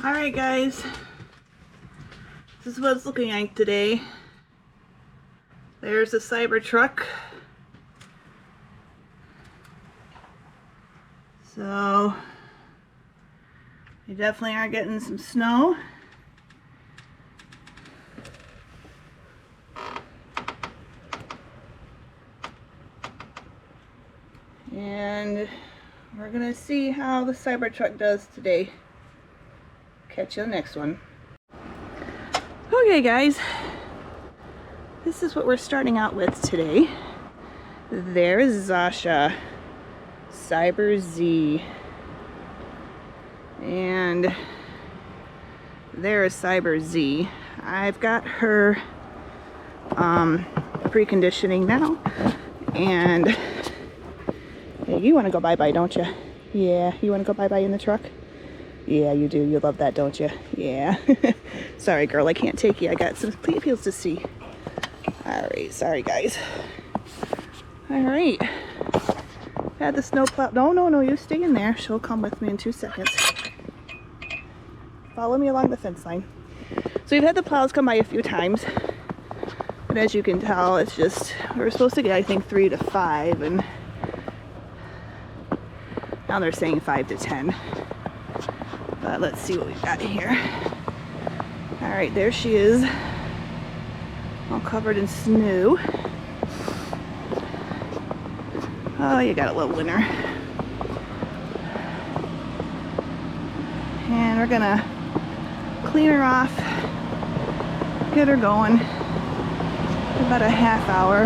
Alright guys, this is what it's looking like today. There's the Cybertruck. So, we definitely are getting some snow. And we're gonna see how the Cybertruck does today. Catch you on the next one. Okay guys, this is what we're starting out with today. There's Zascha, Cyber Z, and there's Cyber Z. I've got her preconditioning now, and hey, you want to go bye-bye, don't you? Yeah, you want to go bye-bye in the truck? Yeah, you do. You love that, don't you? Yeah. Sorry, girl, I can't take you. I got some appeals to see. Alright, sorry, guys. Alright. Had the snow plow. No, you stay in there. She'll come with me in 2 seconds. Follow me along the fence line. So we've had the plows come by a few times. But as you can tell, it's just, we were supposed to get, I think, 3 to 5. And now they're saying 5 to 10. But let's see what we've got here. Alright, there she is. All covered in snow. Oh, you got a little winter. And we're gonna clean her off, get her going. About a half hour.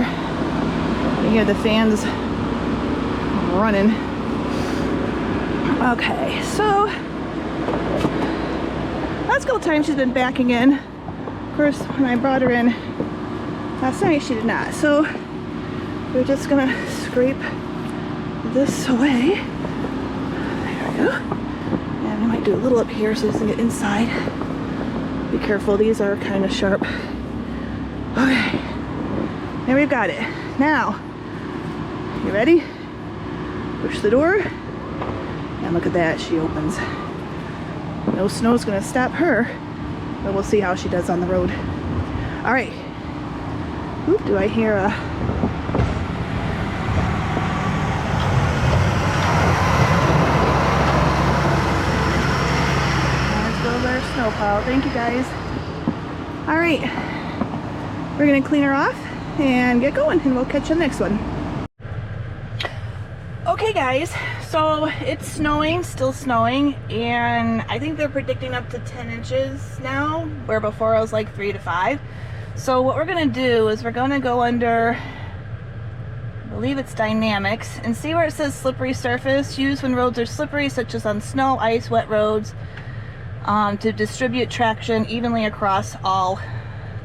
You hear the fans running. Okay, so last couple times she's been backing in. Of course, when I brought her in last night, she did not. So we're just gonna scrape this away. There we go. And we might do a little up here so it doesn't get inside. Be careful, these are kind of sharp. Okay, there we've got it. Now, you ready? Push the door. And look at that, she opens. No snow's gonna stop her, but we'll see how she does on the road. All right. Oop, do I hear a... There goes our snowplow. Thank you guys. All right. We're gonna clean her off and get going, and we'll catch you on the next one. Okay guys, so it's snowing, still snowing, and I think they're predicting up to 10 inches now, where before I was like 3 to 5. So what we're gonna do is we're gonna go under, I believe it's dynamics, and see where it says slippery surface, used when roads are slippery, such as on snow, ice, wet roads, to distribute traction evenly across all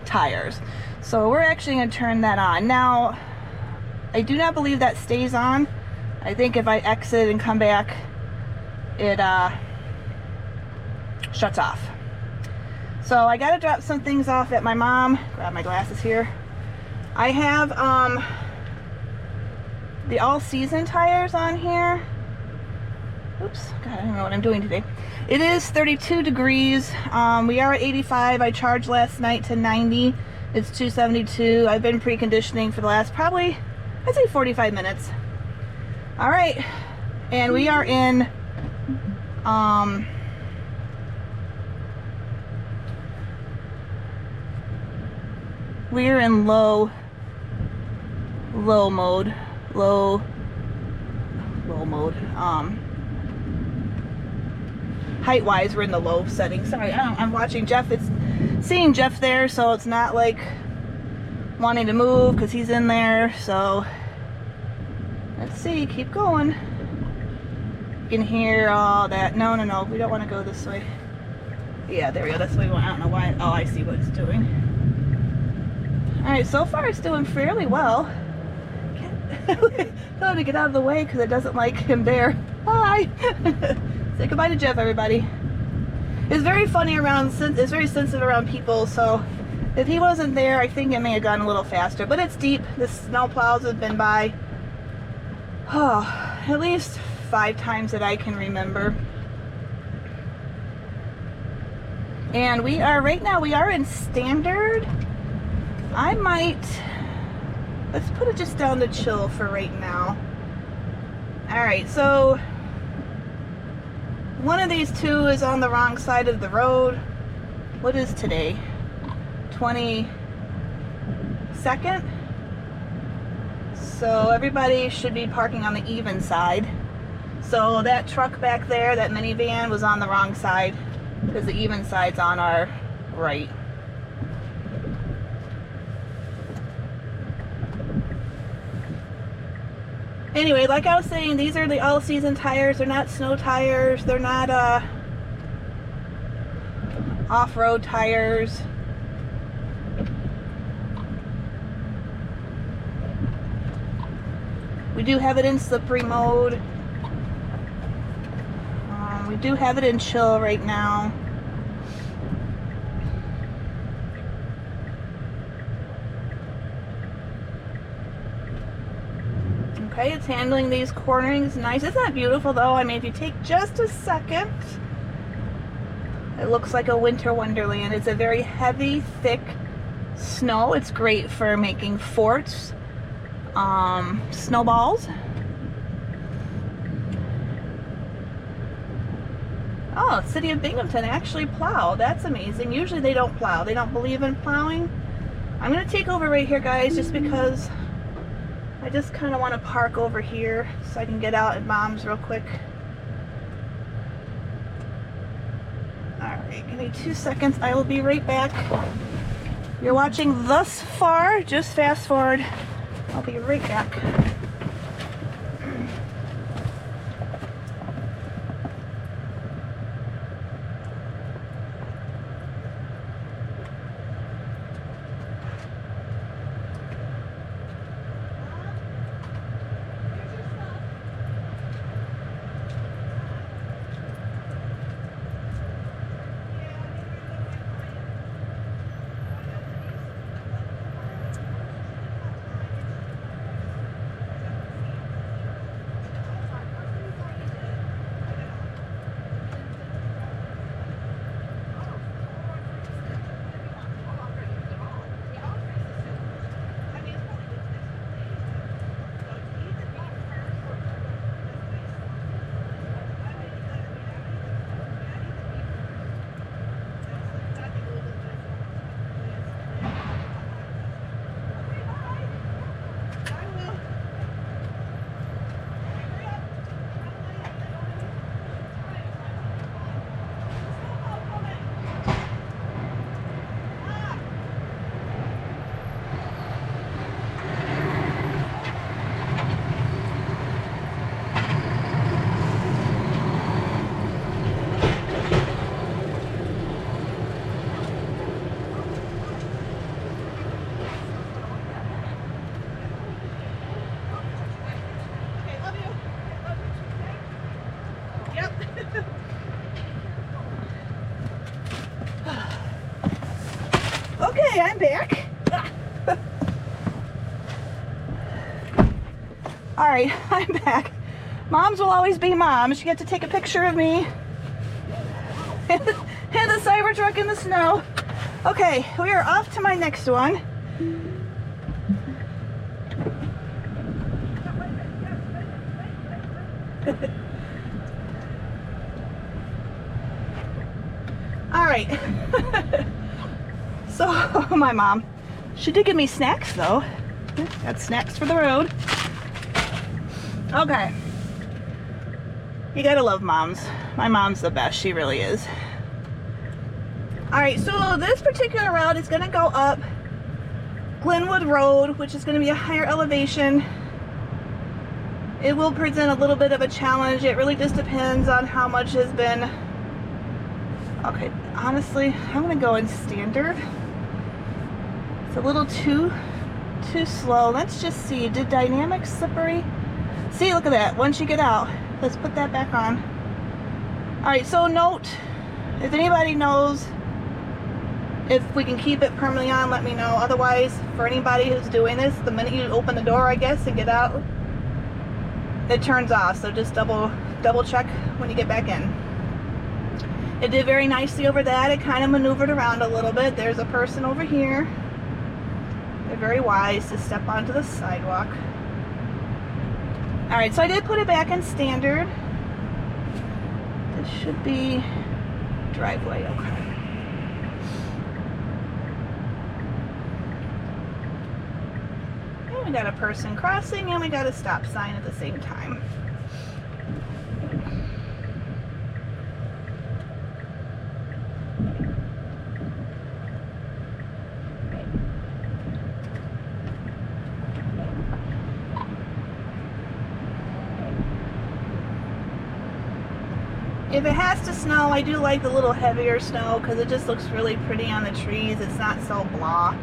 tires. So we're actually gonna turn that on. Now, I do not believe that stays on. I think if I exit and come back, it shuts off. So I gotta drop some things off at my mom. Grab my glasses here. I have the all-season tires on here. Oops, God, I don't know what I'm doing today. It is 32 degrees. We are at 85. I charged last night to 90. It's 272. I've been preconditioning for the last probably, I'd say 45 minutes. All right, and we are in we're in low mode. Height wise, we're in the low setting. Sorry, I'm watching Jeff. It's seeing Jeff there, so it's not like wanting to move because he's in there. So let's see, keep going. You can hear all that. No, we don't want to go this way. Yeah, there we go, that's the way we want. I don't know why. Oh, I see what it's doing. Alright, so far it's doing fairly well. Tell him to get out of the way because it doesn't like him there. Hi! Say goodbye to Jeff, everybody. It's very funny around, it's very sensitive around people, so if he wasn't there, I think it may have gone a little faster. But it's deep. The snow plows have been by at least 5 times that I can remember. And we are, right now, we are in standard. I might, let's put it just down to chill for right now. Alright, so one of these two is on the wrong side of the road. What is today? 22nd? So everybody should be parking on the even side. So that truck back there, that minivan, was on the wrong side because the even side's on our right. Anyway, like I was saying, these are the all-season tires. They're not snow tires. They're not off-road tires. We do have it in slippery mode. We do have it in chill right now. Okay, it's handling these cornerings nice. Isn't that beautiful though? I mean, if you take just a second, it looks like a winter wonderland. It's a very heavy, thick snow. It's great for making forts, snowballs. Oh, City of Binghamton actually plow. That's amazing. Usually they don't plow. They don't believe in plowing. I'm going to take over right here, guys, just because I just kind of want to park over here so I can get out at Mom's real quick. Alright, give me 2 seconds. I will be right back. You're watching thus far. Just fast forward. I'll be right back. Okay, I'm back. Alright, I'm back. Moms will always be moms. You get to take a picture of me and the Cybertruck in the snow. Okay, we are off to my next one. Alright. So, my mom, she did give me snacks though. Got snacks for the road. Okay. You gotta love moms. My mom's the best, she really is. Alright, so this particular route is gonna go up Glenwood Road, which is gonna be a higher elevation. It will present a little bit of a challenge. It really just depends on how much has been. Okay, honestly, I'm gonna go in standard. It's a little too slow. Let's just see. Did dynamics slippery? See, look at that. Once you get out, let's put that back on. Alright, so note, if anybody knows if we can keep it permanently on, let me know. Otherwise, for anybody who's doing this, the minute you open the door, I guess, and get out, it turns off. So just double check when you get back in. It did very nicely over that. It kind of maneuvered around a little bit. There's a person over here. They're very wise to step onto the sidewalk. Alright, so I did put it back in standard. This should be driveway, okay. And we got a person crossing and we got a stop sign at the same time. If it has to snow, I do like the little heavier snow because it just looks really pretty on the trees. It's not so blah.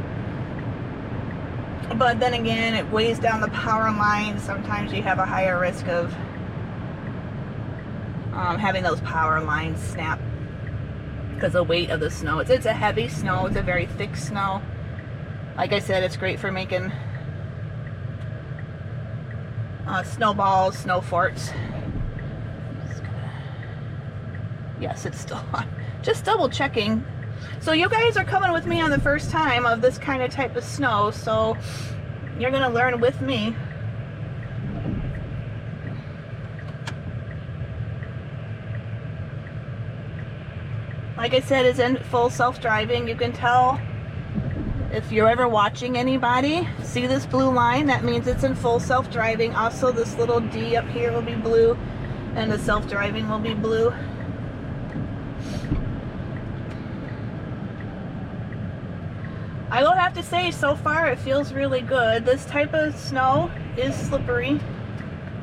But then again, it weighs down the power lines. Sometimes you have a higher risk of having those power lines snap because of the weight of the snow. It's a heavy snow. It's a very thick snow. Like I said, it's great for making snowballs, snow forts. Yes, it's still on. Just double checking. So you guys are coming with me on the first time of this kind of type of snow, so you're gonna learn with me. Like I said, it's in full self-driving. You can tell if you're ever watching anybody. See this blue line? That means it's in full self-driving. Also, this little D up here will be blue, and the self-driving will be blue. I will have to say, so far it feels really good. This type of snow is slippery.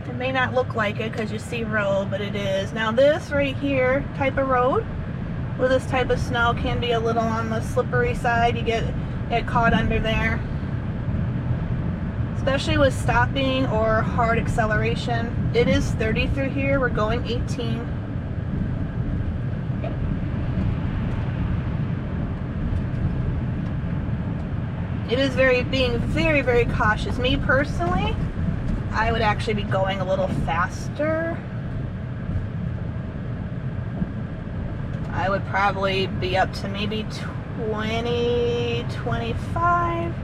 It may not look like it because you see road, but it is. Now this right here type of road with this type of snow can be a little on the slippery side. You get caught under there. Especially with stopping or hard acceleration. It is 30 through here. We're going 18. It is being very, very cautious. Me personally, I would actually be going a little faster. I would probably be up to maybe 20, 25.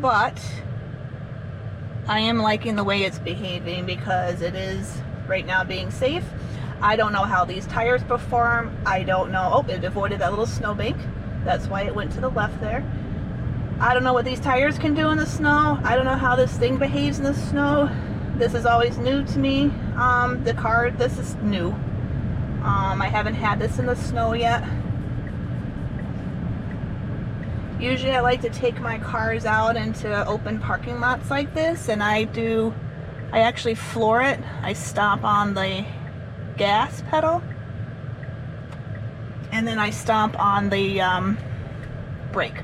But I am liking the way it's behaving because it is right now being safe. I don't know how these tires perform. I don't know. Oh, it avoided that little snowbank. That's why it went to the left there. I don't know what these tires can do in the snow. I don't know how this thing behaves in the snow. This is always new to me. The car, this is new. I haven't had this in the snow yet. Usually I like to take my cars out into open parking lots like this, and I actually floor it. I stomp on the gas pedal and then I stomp on the brake.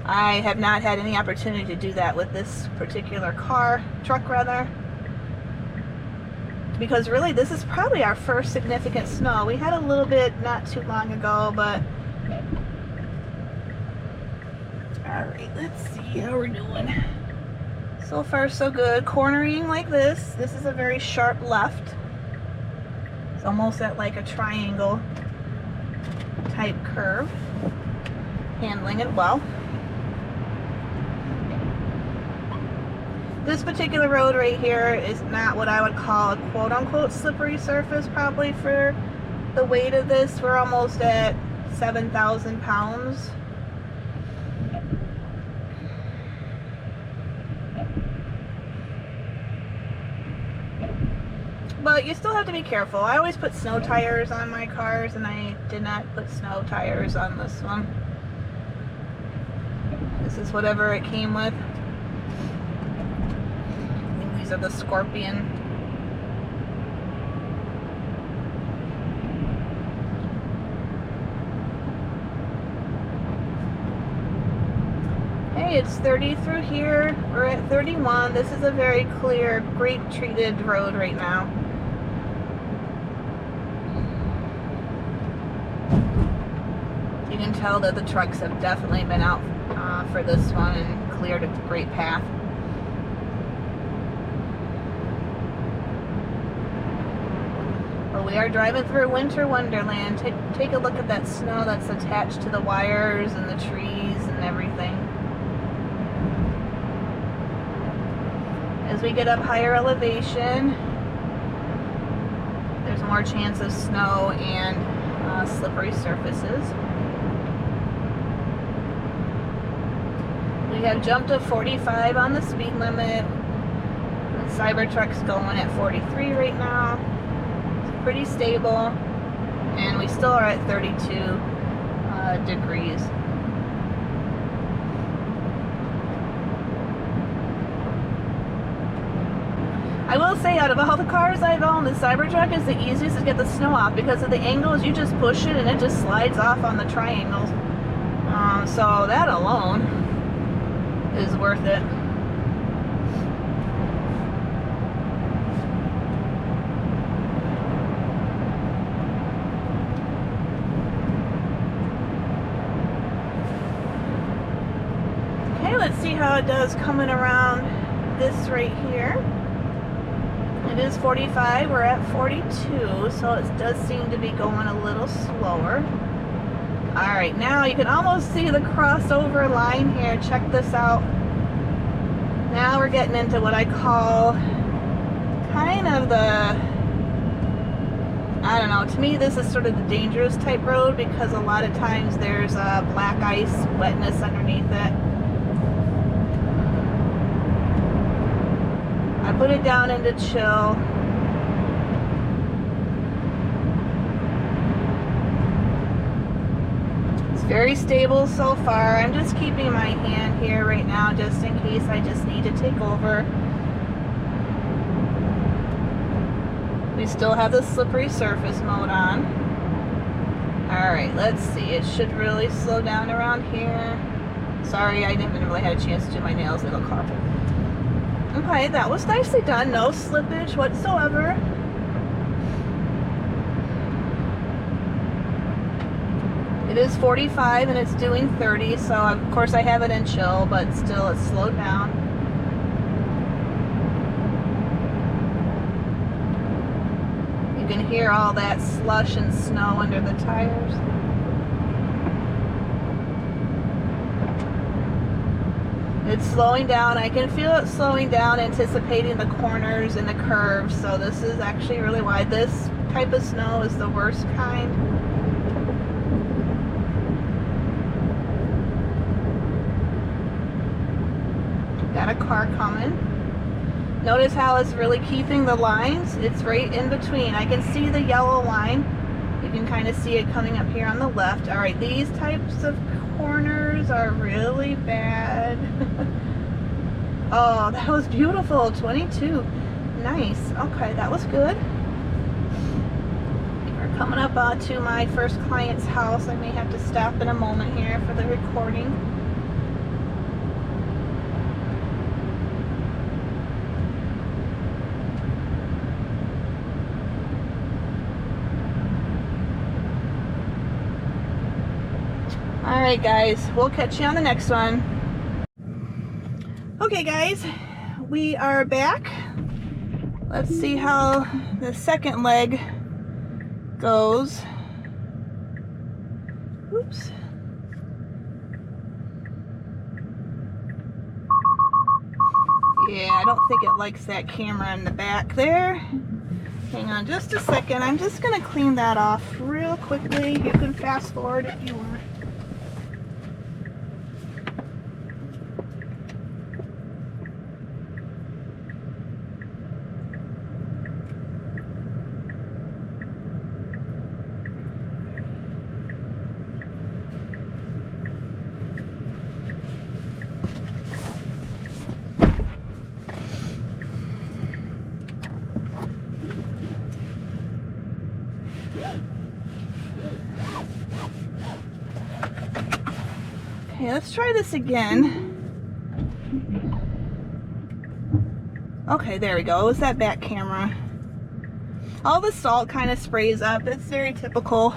I have not had any opportunity to do that with this particular truck rather, because really this is probably our first significant snow. We had a little bit not too long ago, but alright, let's see how we're doing. So far so good. Cornering like this. This is a very sharp left. Almost at like a triangle type curve. Handling it well. This particular road right here is not what I would call a quote-unquote slippery surface. Probably for the weight of this, we're almost at 7,000 pounds. But you still have to be careful. I always put snow tires on my cars, and I did not put snow tires on this one. This is whatever it came with. I think these are the Scorpion. Hey, it's 30 through here. We're at 31. This is a very clear, great treated road right now. You can tell that the trucks have definitely been out for this one and cleared a great path. we are driving through winter wonderland. Take a look at that snow that's attached to the wires and the trees and everything. As we get up higher elevation, there's more chance of snow and slippery surfaces. We have jumped to 45 on the speed limit. The Cybertruck's going at 43 right now. It's pretty stable. And we still are at 32 degrees. I will say, out of all the cars I've owned, the Cybertruck is the easiest to get the snow off because of the angles. You just push it and it just slides off on the triangles. So that alone is worth it. Okay, let's see how it does coming around this right here. It is 45, we're at 42, so it does seem to be going a little slower. Alright, now you can almost see the crossover line here. Check this out. Now we're getting into what I call kind of the, I don't know, to me this is sort of the dangerous type road because a lot of times there's black ice, wetness underneath it. I put it down into chill. It's very stable so far. I'm just keeping my hand here right now just in case I just need to take over. We still have the slippery surface mode on. Alright, let's see. It should really slow down around here. Sorry, I didn't really have a chance to do my nails. They look horrible. Okay, that was nicely done. No slippage whatsoever. It is 45 and it's doing 30, so of course I have it in chill, but still it's slowed down. You can hear all that slush and snow under the tires. It's slowing down. I can feel it slowing down, anticipating the corners and the curves. So this is actually really why this type of snow is the worst kind. Got a car coming. Notice how it's really keeping the lines. It's right in between. I can see the yellow line. You can kind of see it coming up here on the left. All right, these types of corners are really bad. Oh, that was beautiful. 22. Nice. Okay, that was good. We're coming up to my first client's house. I may have to stop in a moment here for the recording. Alright guys, we'll catch you on the next one. Okay guys, we are back. Let's see how the second leg goes. Oops. Yeah, I don't think it likes that camera in the back there. Hang on just a second. I'm just going to clean that off real quickly. You can fast forward if you want. Okay, let's try this again. Okay, there we go. It was that back camera. All the salt kind of sprays up. It's very typical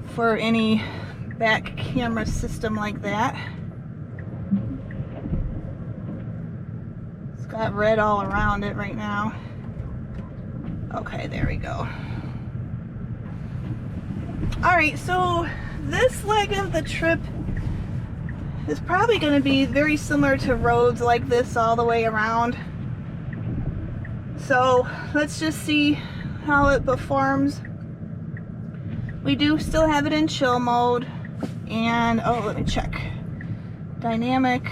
for any back camera system like that. It's got red all around it right now. Okay, there we go. Alright, so this leg of the trip is probably going to be very similar to roads like this all the way around. So let's just see how it performs. We do still have it in chill mode, and oh, let me check. Dynamic,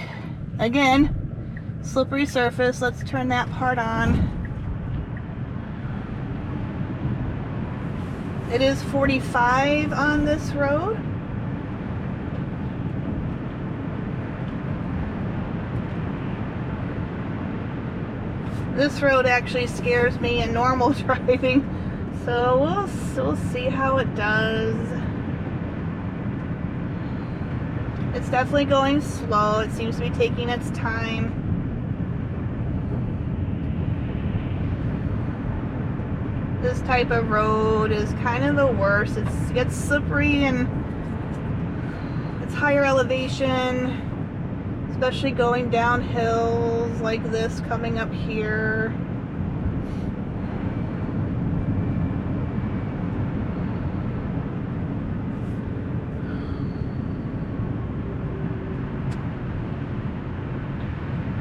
again, slippery surface. Let's turn that part on. It is 45 on this road. This road actually scares me in normal driving, so we'll see how it does. It's definitely going slow. It seems to be taking its time. This type of road is kind of the worst. It gets slippery and it's higher elevation, especially going down hills like this coming up here.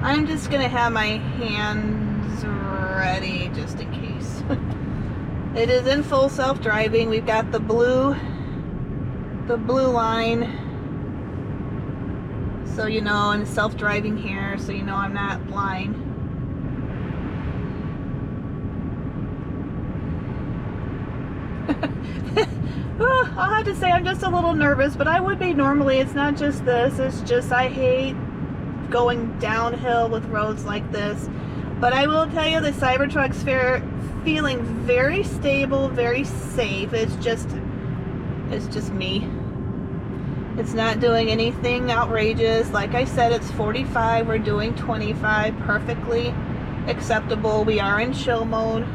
I'm just gonna have my hands ready just in case. It is in full self-driving. We've got the blue line, so you know, and self-driving here, so you know I'm not blind. Oh, I'll have to say I'm just a little nervous, but I would be normally. It's not just this, it's just I hate going downhill with roads like this. But I will tell you, the Cybertruck's feeling very stable, very safe. It's just me. It's not doing anything outrageous. Like I said, it's 45. We're doing 25. Perfectly acceptable. We are in chill mode.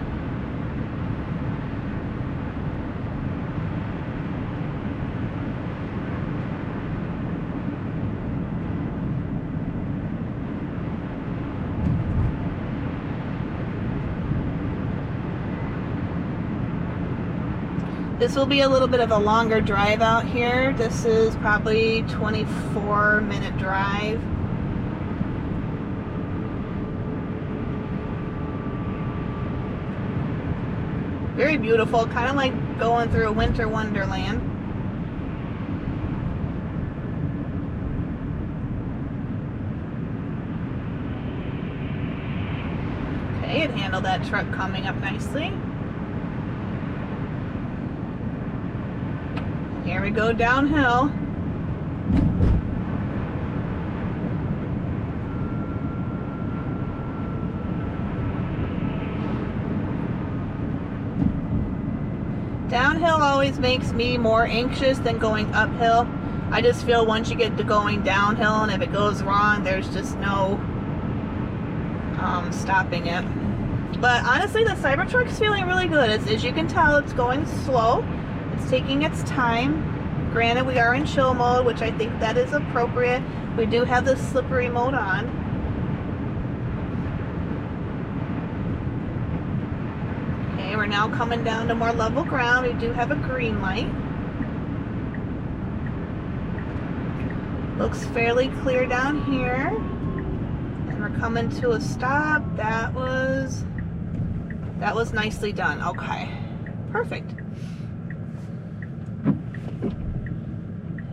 This will be a little bit of a longer drive out here. This is probably 24-minute drive. Very beautiful, kind of like going through a winter wonderland. Okay, it handled that truck coming up nicely. Here we go downhill. Downhill always makes me more anxious than going uphill. I just feel once you get to going downhill, and if it goes wrong, there's just no stopping it. But honestly, the Cybertruck's feeling really good. As you can tell, it's going slow. It's taking its time. Granted, we are in chill mode, which I think that is appropriate. We do have the slippery mode on. Okay, we're now coming down to more level ground. We do have a green light. Looks fairly clear down here. And we're coming to a stop. That was nicely done. Okay, perfect.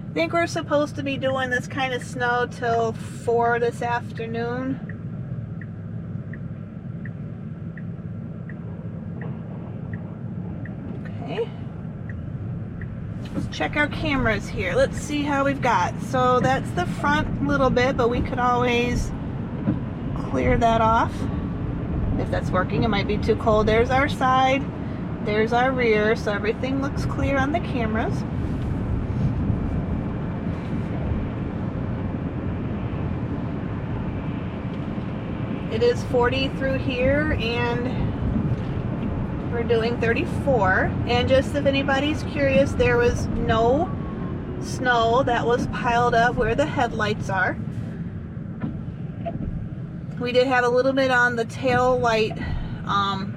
I think we're supposed to be doing this kind of snow till 4 this afternoon. Okay. Let's check our cameras here. Let's see how we've got. So that's the front little bit, but we could always clear that off if that's working. It might be too cold. There's our side. There's our rear. So everything looks clear on the cameras. It is 40 through here, and we're doing 34. And just if anybody's curious, there was no snow that was piled up where the headlights are. We did have a little bit on the tail light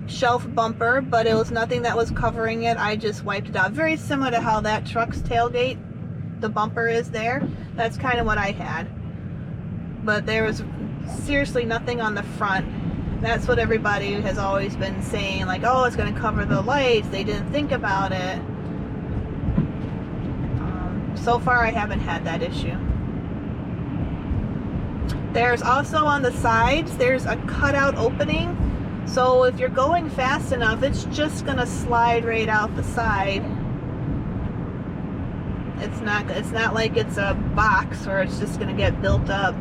shelf bumper, but it was nothing that was covering it. I just wiped it out. Very similar to how that truck's tailgate, the bumper is there. That's kind of what I had. But there was seriously nothing on the front. That's what everybody has always been saying, like, oh, it's going to cover the lights. They didn't think about it. So far, I haven't had that issue. There's also on the sides, there's a cutout opening. So if you're going fast enough, it's just going to slide right out the side. It's not like it's a box where it's just going to get built up.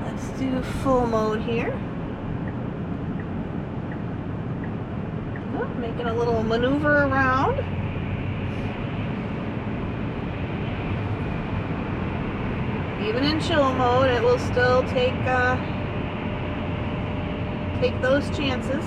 Let's do full mode here. Making a little maneuver around. Even in chill mode, it will still take those chances.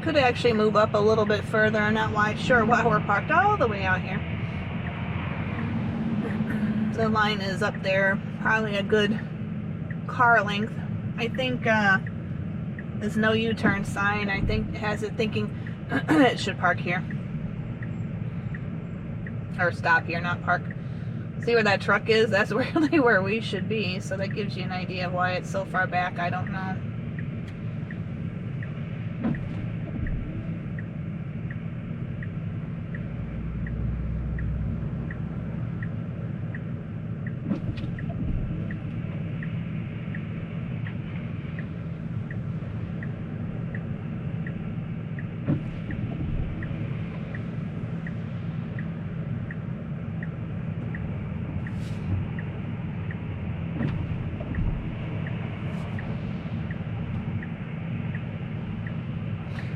Could actually move up a little bit further. I'm not sure why we're parked all the way out here. The line is up there, probably a good car length. I think there's no U-turn sign. I think it has it thinking it should park here. Or stop here, not park. See where that truck is? That's really where we should be. So that gives you an idea of why it's so far back. I don't know.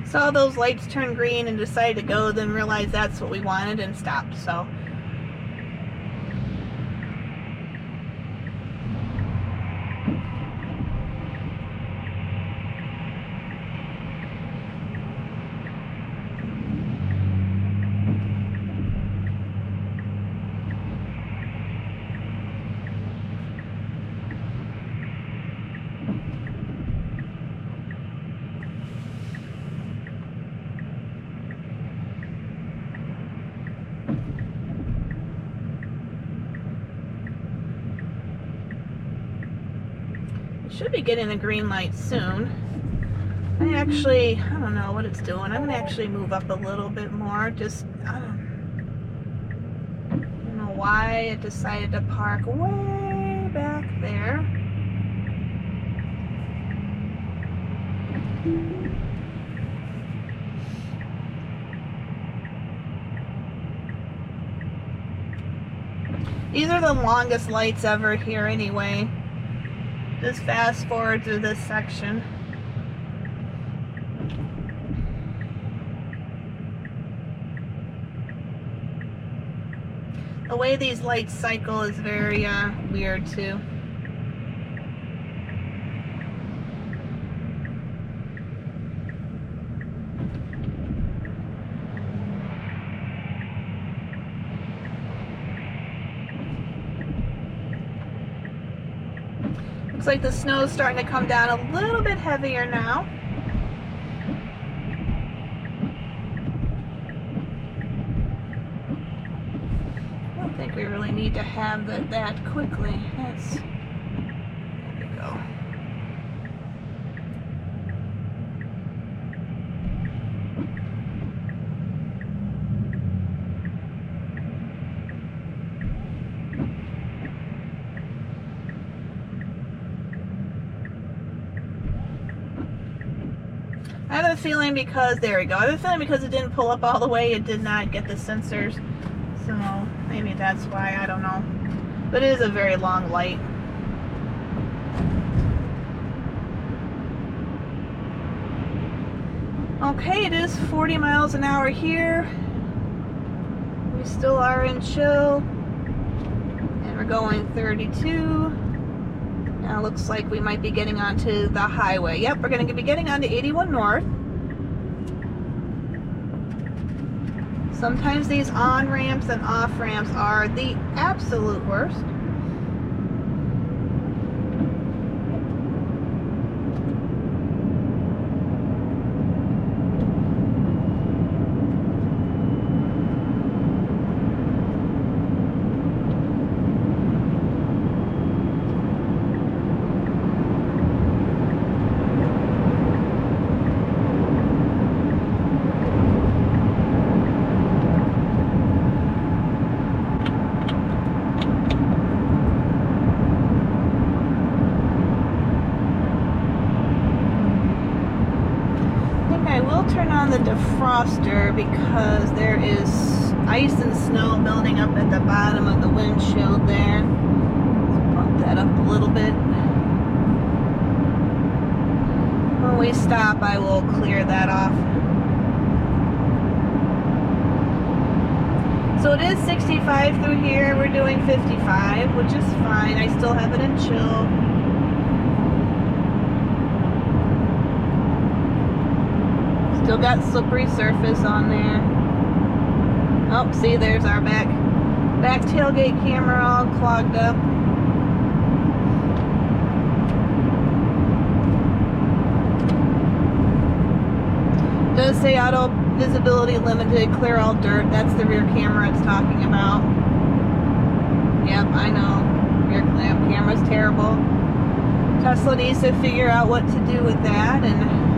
Saw those lights turn green and decided to go, then realized that's what we wanted and stopped. So should be getting a green light soon. I don't know what it's doing. I'm gonna actually move up a little bit more. Just, I don't know why it decided to park way back there. These are the longest lights ever here anyway. Just fast forward through this section. The way these lights cycle is very weird too. Looks like the snow is starting to come down a little bit heavier now. I don't think we really need to have that quickly. There we go. I have a feeling because, there we go, I have a feeling because it didn't pull up all the way, it did not get the sensors. So maybe that's why, I don't know. But it is a very long light. Okay, it is 40 miles an hour here. We still are in chill. And we're going 32. Now it looks like we might be getting onto the highway. Yep, we're going to be getting onto 81 North. Sometimes these on-ramps and off-ramps are the absolute worst. Turn on the defroster because there is ice and snow building up at the bottom of the windshield there. Let's bump that up a little bit. When we stop, I will clear that off. So it is 65 through here. We're doing 55, which is fine. I still have it in chill. Still got slippery surface on there. Oh, see, there's our back tailgate camera all clogged up. Does say auto visibility limited, clear all dirt. That's the rear camera it's talking about. Yep, I know. Rear camera's terrible. Tesla needs to figure out what to do with that and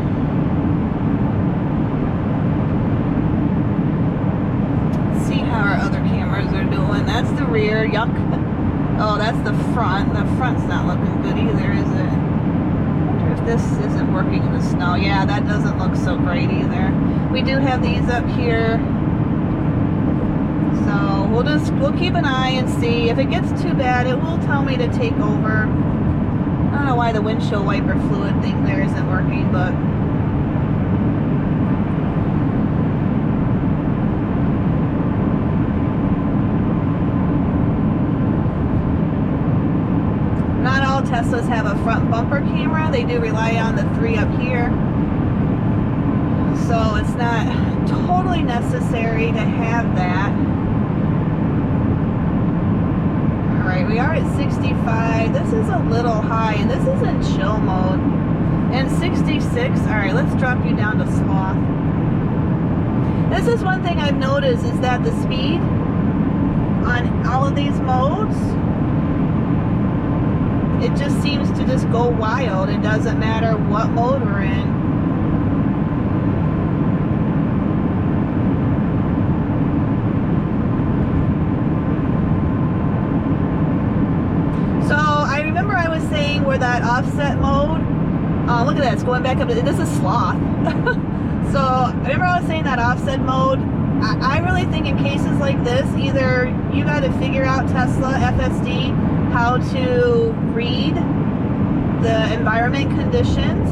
our other cameras are doing. That's the rear, yuck. Oh, that's the front. The front's not looking good either, is it? I wonder if this isn't working in the snow. Yeah, that doesn't look so great either. We do have these up here. So we'll keep an eye and see. If it gets too bad, it will tell me to take over. I don't know why the windshield wiper fluid thing there isn't working, but Teslas have a front bumper camera. They do rely on the 3 up here. So it's not totally necessary to have that. Alright, we are at 65. This is a little high, and this is in chill mode. And 66. Alright, let's drop you down to sloth. This is one thing I've noticed is that the speed on all of these modes, it just seems to just go wild. It doesn't matter what mode we're in. So I remember I was saying where that offset mode, look at that, it's going back up. This is sloth. So I remember I was saying that offset mode. I really think in cases like this, either you got to figure out Tesla FSD how to read the environment conditions,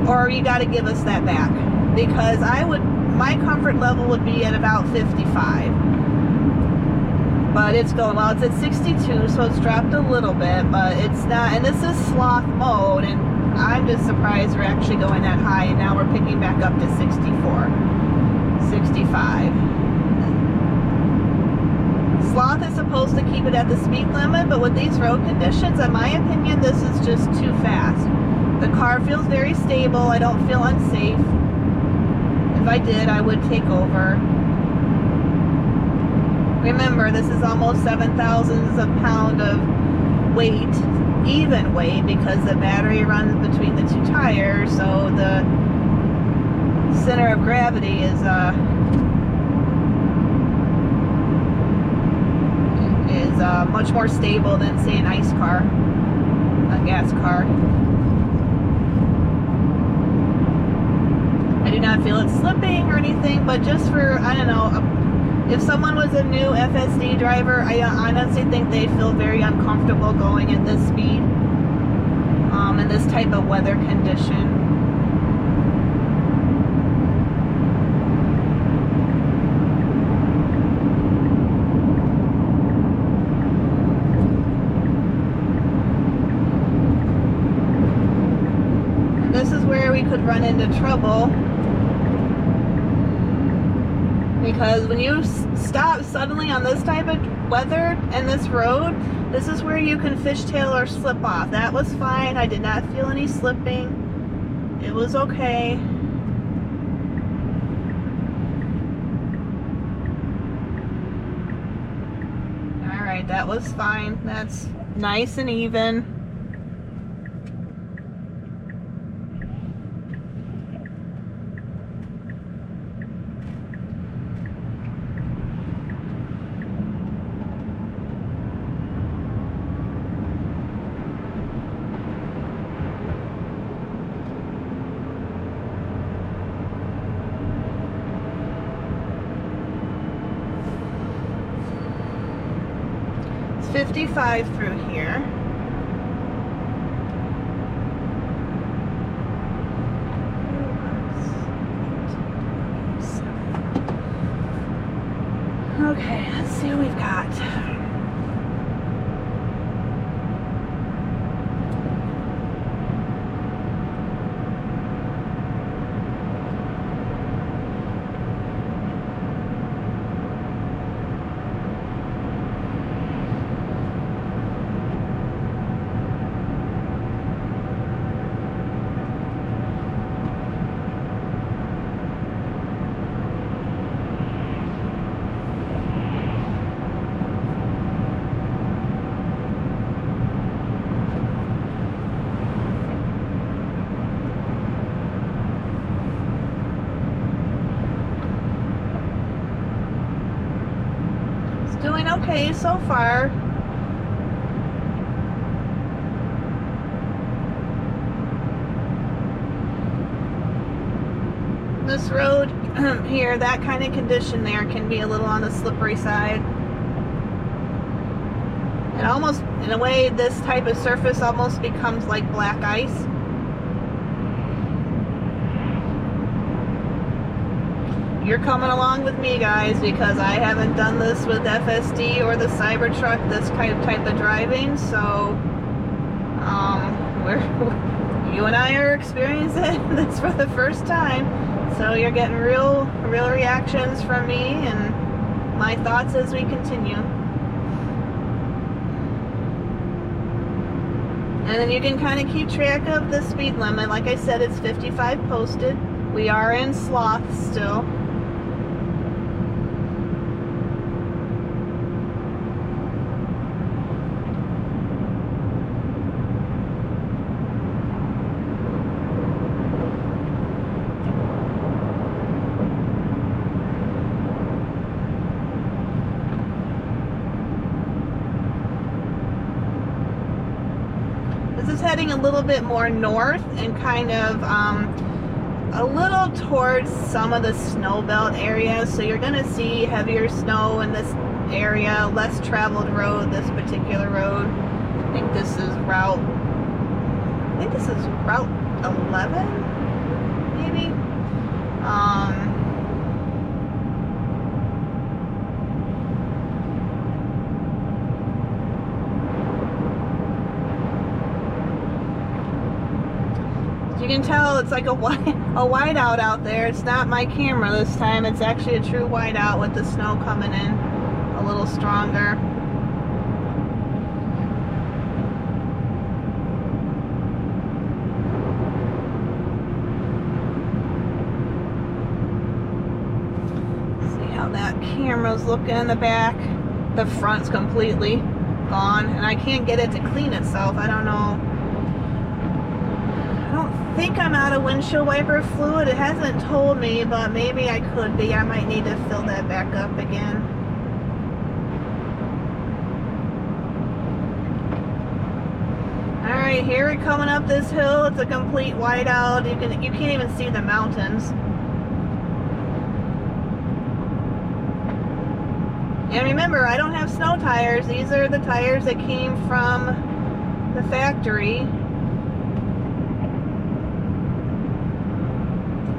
or you got to give us that back, because my comfort level would be at about 55, but it's going, well, it's at 62, so it's dropped a little bit, but it's not, and this is sloth mode, and I'm just surprised we're actually going that high, and now we're picking back up to 64, 65. Sloth is supposed to keep it at the speed limit, but with these road conditions, in my opinion, this is just too fast. The car feels very stable. I don't feel unsafe. If I did, I would take over. Remember, this is almost 7 thousandths of a pound of weight, even weight, because the battery runs between the two tires, so the center of gravity is much more stable than, say, an ice car, a gas car. I do not feel it slipping or anything, but just for, I don't know, if someone was a new FSD driver, I honestly think they'd feel very uncomfortable going at this speed, in this type of weather condition. And this is where we could run into trouble, because when you stop suddenly on this type of weather and this road, this is where you can fishtail or slip off. That was fine. I did not feel any slipping. It was okay. Alright, that was fine. That's nice and even. It's 55 through here. Okay, let's see what we've got. Doing okay so far. This road here, that kind of condition there can be a little on the slippery side. It almost, in a way, this type of surface almost becomes like black ice. You're coming along with me, guys, because I haven't done this with FSD or the Cybertruck, this kind of type of driving, so you and I are experiencing this for the first time, so you're getting real reactions from me and my thoughts as we continue. And then you can kind of keep track of the speed limit. Like I said, it's 55 posted. We are in Sloth still. This is heading a little bit more north and kind of a little towards some of the snow belt areas, so you're going to see heavier snow in this area, less traveled road, this particular road. I think this is route 11, maybe. You can tell it's like a whiteout out there. It's not my camera this time. It's actually a true whiteout with the snow coming in a little stronger. See how that camera's looking in the back. the front's completely gone, and I can't get it to clean itself. I don't know. I don't think I'm out of windshield wiper fluid. It hasn't told me, but maybe I could be. I might need to fill that back up again. Alright, here we're coming up this hill. It's a complete whiteout. You can't even see the mountains. And remember, I don't have snow tires. These are the tires that came from the factory.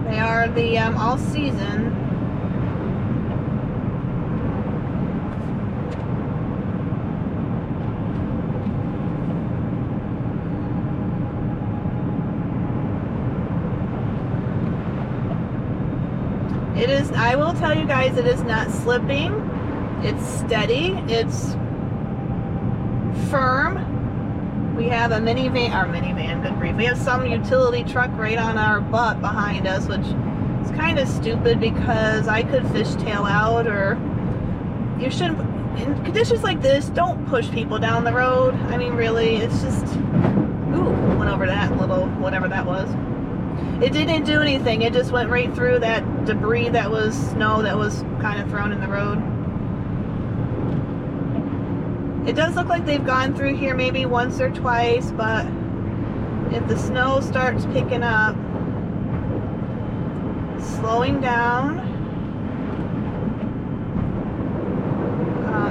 They are the all season. It is, I will tell you guys, it is not slipping. It's steady. It's firm. We have a minivan, good grief. We have some utility truck right on our butt behind us, which is kind of stupid because I could fishtail out, or you shouldn't, in conditions like this, don't push people down the road. I mean, really, it's just, ooh, went over that little, whatever that was. It didn't do anything. It just went right through that debris that was snow that was kind of thrown in the road. It does look like they've gone through here maybe once or twice, but if the snow starts picking up, slowing down,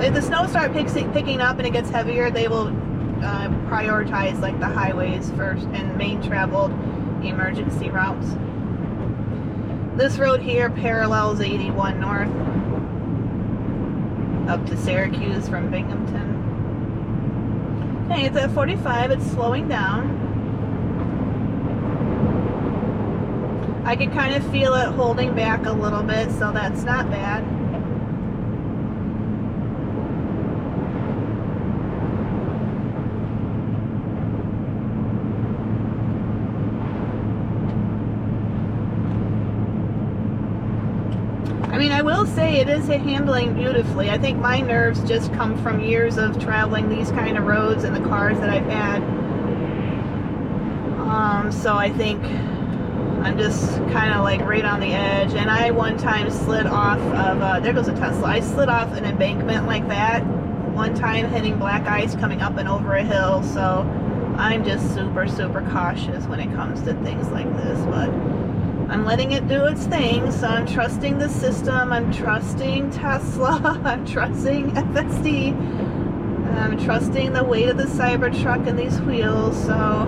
if the snow starts picking up and it gets heavier, they will prioritize like the highways first and main traveled emergency routes. This road here parallels 81 north up to Syracuse from Binghamton. Okay, it's at 45. It's slowing down. I can kind of feel it holding back a little bit, so that's not bad. I mean, I will say it is handling beautifully. I think my nerves just come from years of traveling these kind of roads and the cars that I've had. So I think I'm just kind of like right on the edge. And I one time slid off of, there goes a Tesla. I slid off an embankment like that one time, hitting black ice coming up and over a hill. So I'm just super, super cautious when it comes to things like this. But I'm letting it do its thing, so I'm trusting the system, I'm trusting Tesla, I'm trusting FSD, I'm trusting the weight of the Cybertruck and these wheels, so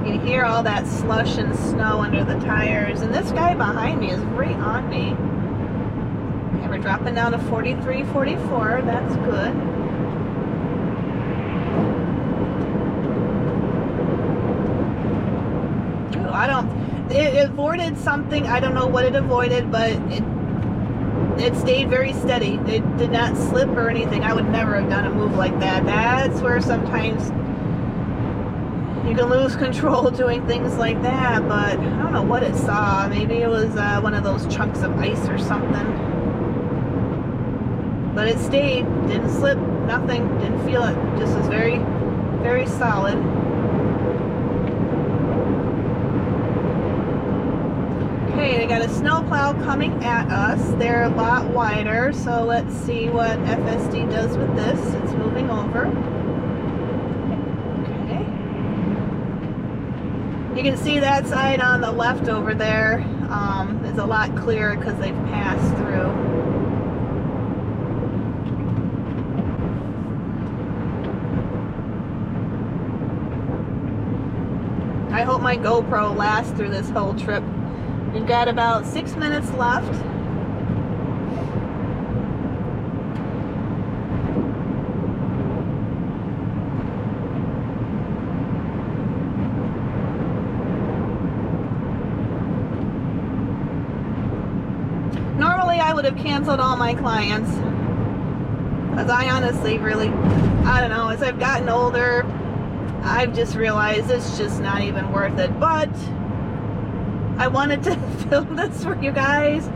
you can hear all that slush and snow under the tires, and this guy behind me is right on me. Okay, we're dropping down to 43, 44, that's good. It avoided something. I don't know what it avoided, but it stayed very steady. It did not slip or anything. I would never have done a move like that. That's where sometimes you can lose control doing things like that, but I don't know what it saw. Maybe it was one of those chunks of ice or something. But it stayed, didn't slip, nothing, didn't feel it. Just was very, very solid. Okay, they got a snowplow coming at us. They're a lot wider, so let's see what FSD does with this. It's moving over. Okay. You can see that side on the left over there is a lot clearer because they've passed through. I hope my GoPro lasts through this whole trip. We've got about 6 minutes left. Normally I would have canceled all my clients, because I honestly really, I don't know, as I've gotten older, I've just realized it's just not even worth it. But I wanted to film this for you guys,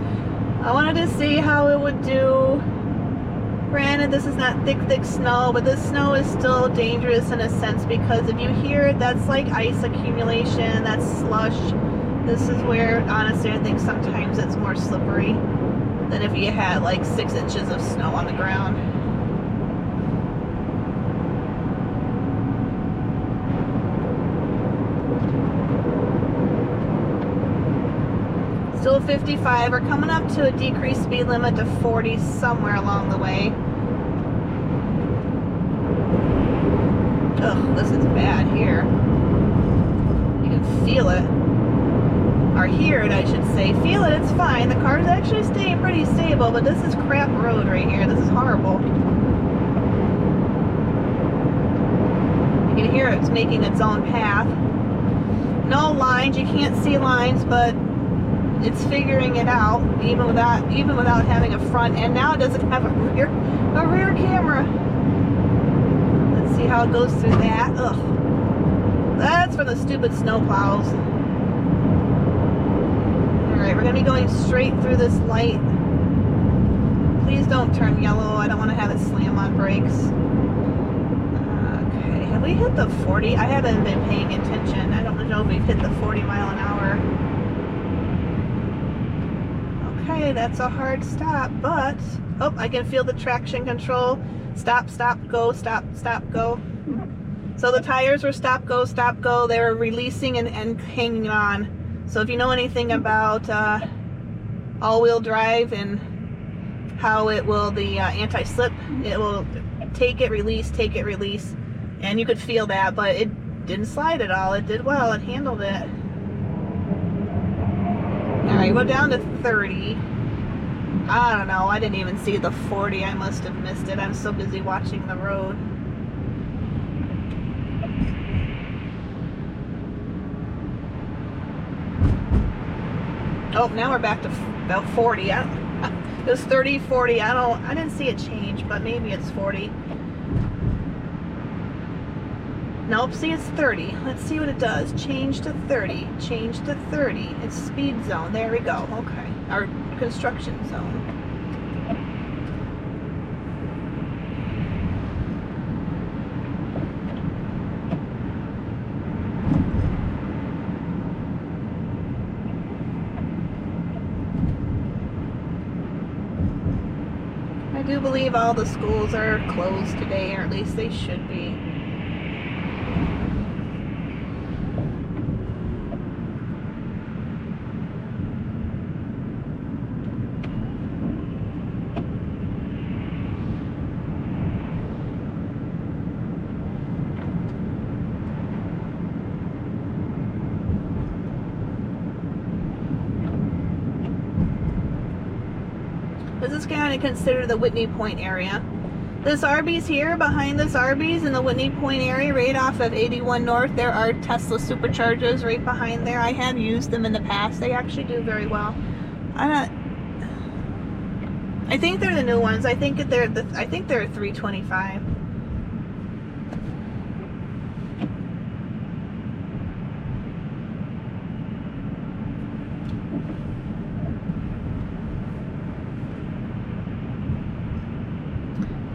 I wanted to see how it would do. Granted, this is not thick snow, but this snow is still dangerous in a sense, because if you hear it, that's like ice accumulation, that's slush. This is where, honestly, I think sometimes it's more slippery than if you had like 6 inches of snow on the ground. Still 55. We're coming up to a decreased speed limit to 40 somewhere along the way. Ugh, this is bad here. You can feel it. Or hear it, I should say. Feel it, it's fine. The car's actually staying pretty stable, but this is crap road right here. This is horrible. You can hear it's making its own path. No lines, you can't see lines, but it's figuring it out, even without having a front, and now it doesn't have a rear camera. Let's see how it goes through that. Ugh. That's for the stupid snow plows. Alright, we're gonna be going straight through this light. Please don't turn yellow. I don't want to have it slam on brakes. Okay, have we hit the 40? I haven't been paying attention. I don't know if we've hit the 40 mile an hour. Okay, that's a hard stop, but oh, I can feel the traction control. Stop, stop, go, stop, stop, go. So the tires were stop, go, stop, go. They were releasing and hanging on. So if you know anything about all-wheel drive and how it will, the anti-slip, it will take it, release, and you could feel that, but it didn't slide at all. It did well. It handled it. Alright, go down to 30. I don't know, I didn't even see the 40. I must have missed it. I'm so busy watching the road. Oh, now we're back to about 40. It was 30, 40. I didn't see it change, but maybe it's 40. Nope, see, it's 30. Let's see what it does. Change to 30. Change to 30. It's speed zone. There we go. Okay. Our construction zone. I do believe all the schools are closed today, or at least they should be. This is kind of considered the Whitney Point area. This Arby's here, behind this Arby's in the Whitney Point area, right off of 81 North, there are Tesla superchargers right behind there. I have used them in the past. They actually do very well. I think they're the new ones. I think they're 325.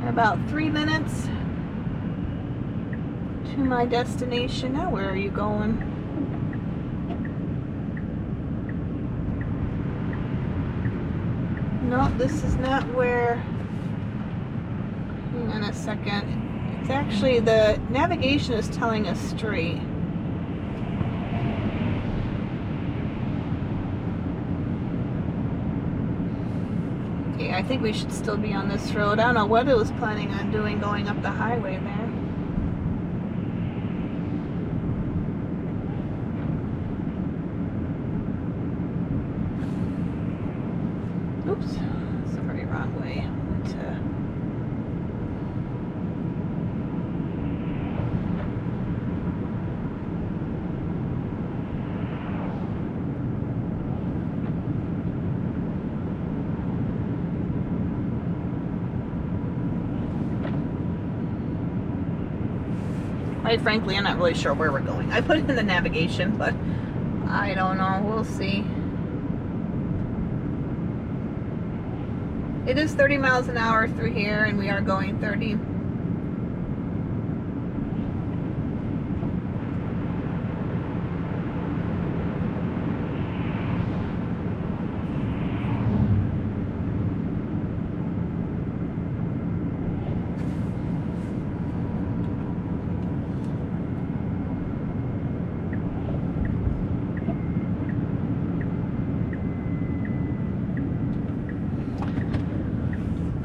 About 3 minutes to my destination. Now where are you going? No, this is not where. Hang on a second. It's actually, the navigation is telling us straight. I think we should still be on this road. I don't know what it was planning on doing going up the highway there. Oops, sorry, wrong way. Quite frankly, I'm not really sure where we're going. I put it in the navigation, but I don't know. We'll see. It is 30 miles an hour through here, and we are going 30.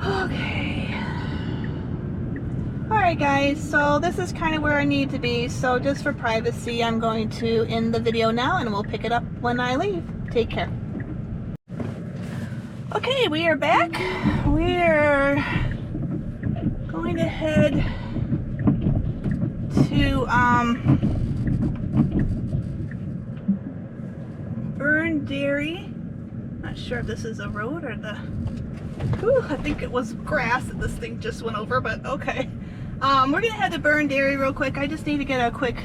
Okay. Alright guys, so this is kind of where I need to be, so just for privacy I'm going to end the video now and we'll pick it up when I leave. Take care. Okay, we are back. We're going to head to Burn Dairy. Not sure if this is a road or the... Ooh, I think it was grass that this thing just went over, but okay. We're gonna head to Burn Dairy real quick. I just need to get a quick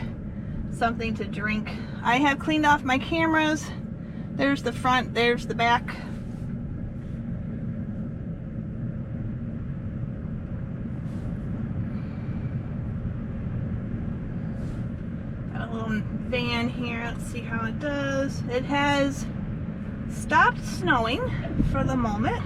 something to drink. I have cleaned off my cameras. There's the front, there's the back. Got a little van here. Let's see how it does. It has stopped snowing for the moment.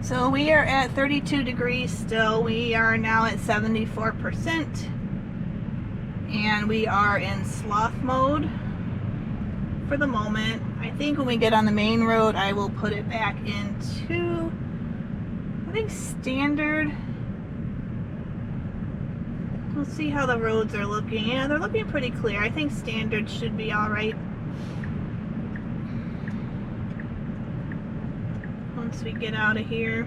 So we are at 32 degrees still. We are now at 74%. And we are in sloth mode for the moment. I think when we get on the main road, I will put it back into, I think, standard. We'll see how the roads are looking. Yeah, they're looking pretty clear. I think standard should be all right. Once we get out of here.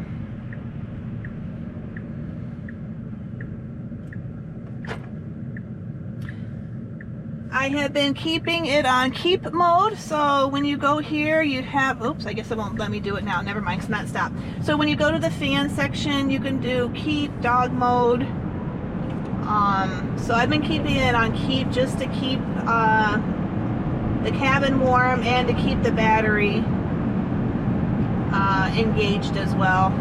I have been keeping it on keep mode, so when you go here you have, oops, I guess it won't let me do it now, never mind, it's not stopped. So when you go to the fan section, you can do keep dog mode. So I've been keeping it on keep just to keep the cabin warm and to keep the battery engaged as well.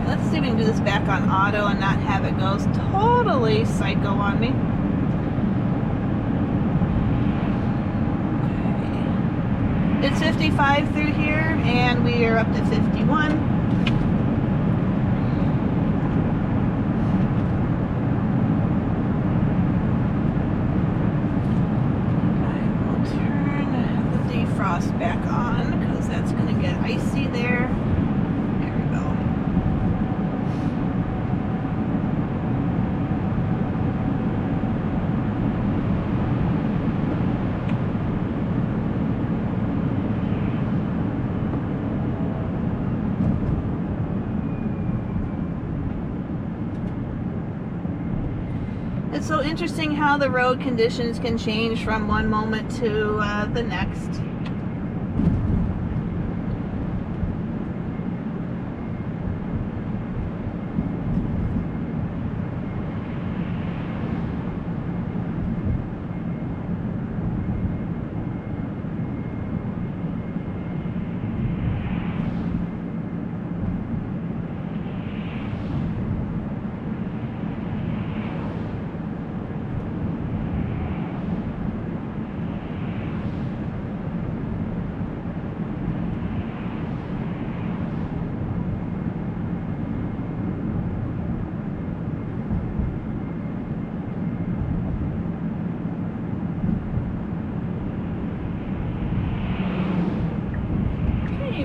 Let's see if we can do this back on auto and not have it go totally psycho on me. Okay. It's 55 through here and we are up to 51. Back on because that's going to get icy there. There we go. It's so interesting how the road conditions can change from one moment to the next.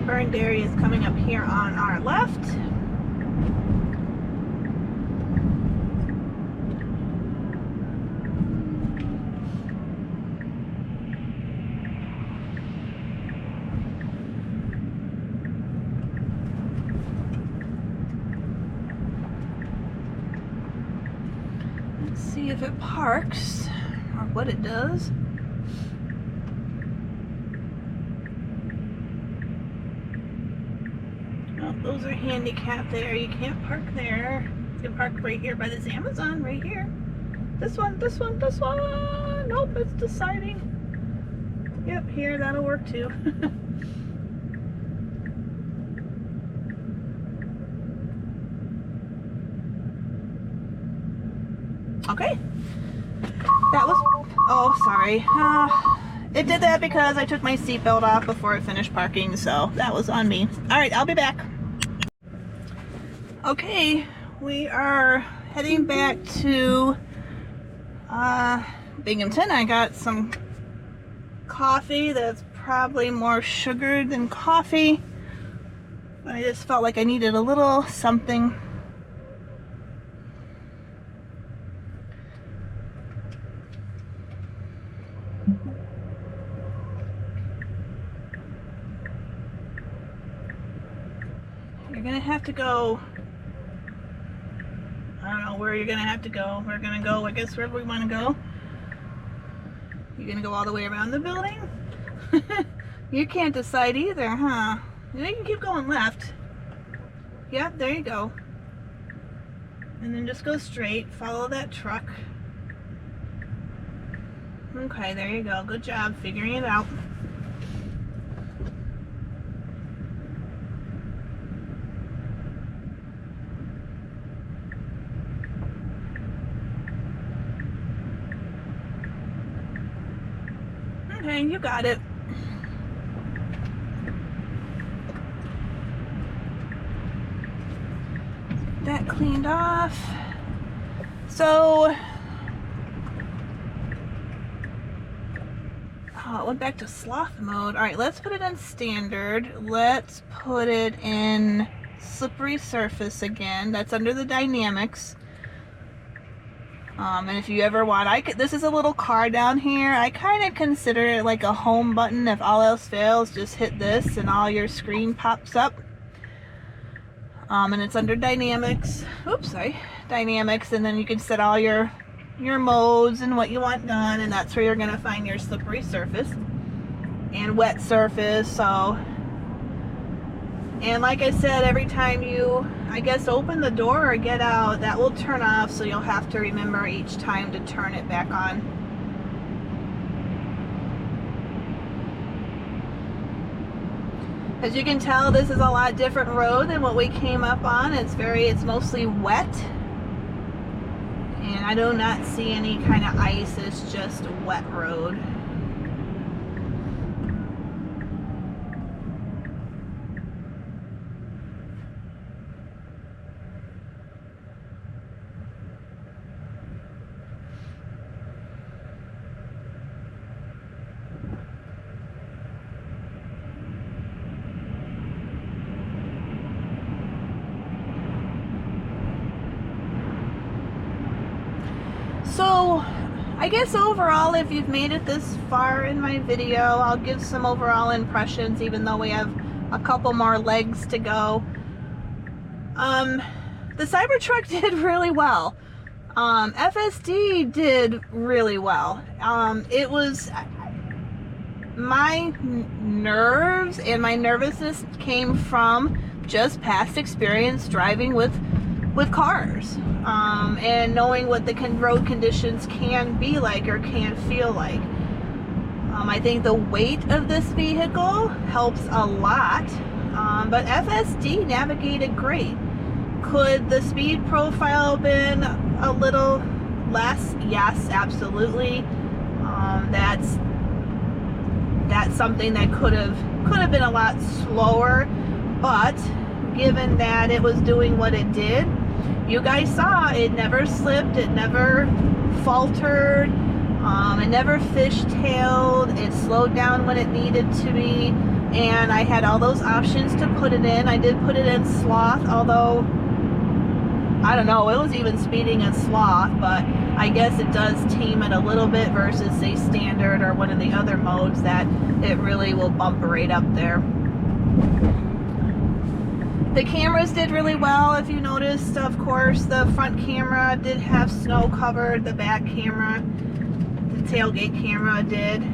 burned area is coming up here on our left. Let's see if it parks or what it does. Those are handicapped there. You can't park there. You can park right here by this Amazon, right here. This one, this one, this one. Nope, it's deciding. Yep, here, that'll work too. Okay. That was, oh, sorry. It did that because I took my seatbelt off before it finished parking, so that was on me. All right, I'll be back. Okay, we are heading back to Binghamton. I got some coffee that's probably more sugared than coffee, but I just felt like I needed a little something. You're gonna have to go, I don't know where you're gonna have to go. We're gonna go, I guess, wherever we want to go. You're gonna go all the way around the building? You can't decide either, huh? You can keep going left. Yep, there you go. And then just go straight, follow that truck. Okay, there you go. Good job figuring it out. Okay, you got it. That cleaned off. So, oh, it went back to sloth mode. All right, let's put it in standard. Let's put it in slippery surface again. That's under the dynamics. And if you ever want, this is a little car down here. I kind of consider it like a home button. If all else fails, just hit this and all your screen pops up. And it's under dynamics. Oops, sorry. Dynamics, and then you can set all your modes and what you want done, and that's where you're gonna find your slippery surface and wet surface. So, and like I said, every time you, I guess, open the door or get out, that will turn off, so you'll have to remember each time to turn it back on. As you can tell, this is a lot different road than what we came up on. It's mostly wet. And I do not see any kind of ice. It's just a wet road. So, I guess overall, if you've made it this far in my video, I'll give some overall impressions, even though we have a couple more legs to go. The Cybertruck did really well. FSD did really well. It was, my nerves and my nervousness came from just past experience driving with cars, and knowing what the road conditions can be like or can feel like. I think the weight of this vehicle helps a lot, but FSD navigated great. Could the speed profile been a little less? Yes, absolutely. That's something that could have been a lot slower, but given that it was doing what it did, you guys saw it never slipped, it never faltered, it never fishtailed, it slowed down when it needed to be, and I had all those options to put it in. I did put it in sloth, although I don't know, it was even speeding in sloth, but I guess it does tame it a little bit versus say standard or one of the other modes that it really will bump right up there. The cameras did really well. If you noticed, of course, the front camera did have snow covered, the back camera, the tailgate camera did,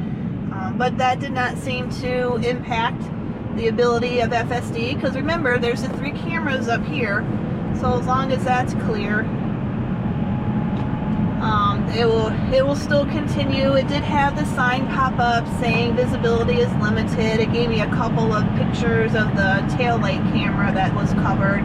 but that did not seem to impact the ability of FSD, because remember, there's the 3 cameras up here, so as long as that's clear, it will still continue. It did have the sign pop up saying visibility is limited. It gave me a couple of pictures of the tail light camera that was covered,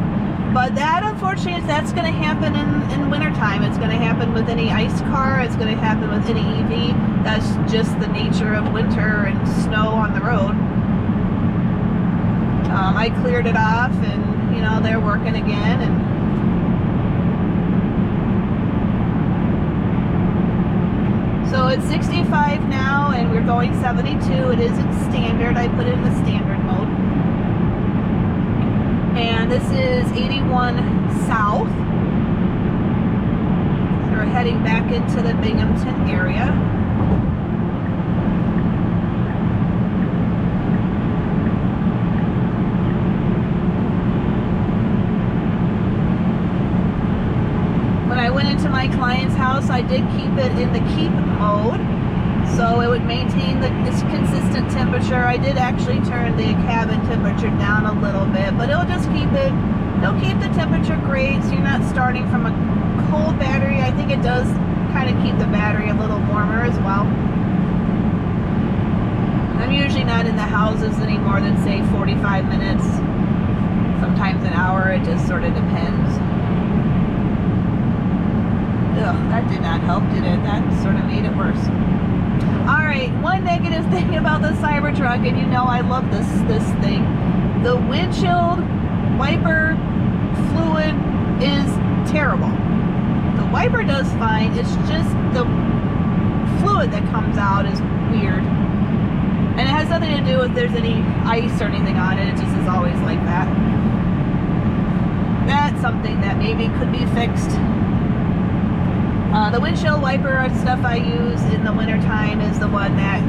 but that, unfortunately, that's going to happen in wintertime. It's going to happen with any ICE car. It's going to happen with any EV. That's just the nature of winter and snow on the road. I cleared it off, and you know, they're working again, and so it's 65 now, and we're going 72. It is in standard. I put it in the standard mode. And this is 81 south. So we're heading back into the Binghamton area. When I went into my client's house, I did keep it in the keep mode, so it would maintain this consistent temperature. I did actually turn the cabin temperature down a little bit, but it'll just keep it, it'll keep the temperature great, so you're not starting from a cold battery. I think it does kind of keep the battery a little warmer as well. I'm usually not in the houses any more than, say, 45 minutes, sometimes an hour. It just sort of depends. Ugh, that did not help, did it? That sort of made it worse. Alright, one negative thing about the Cybertruck, and you know I love this thing. The windshield wiper fluid is terrible. The wiper does fine, it's just the fluid that comes out is weird. And it has nothing to do with there's any ice or anything on it, it just is always like that. That's something that maybe could be fixed. The windshield wiper stuff I use in the wintertime is the one that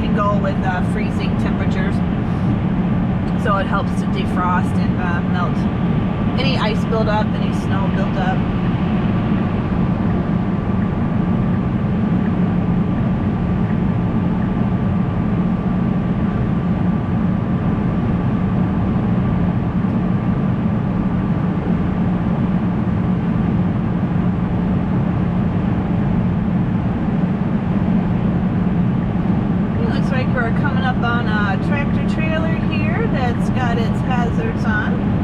can go with freezing temperatures. So it helps to defrost and melt any ice buildup, any snow buildup. We're coming up on a tractor trailer here that's got its hazards on.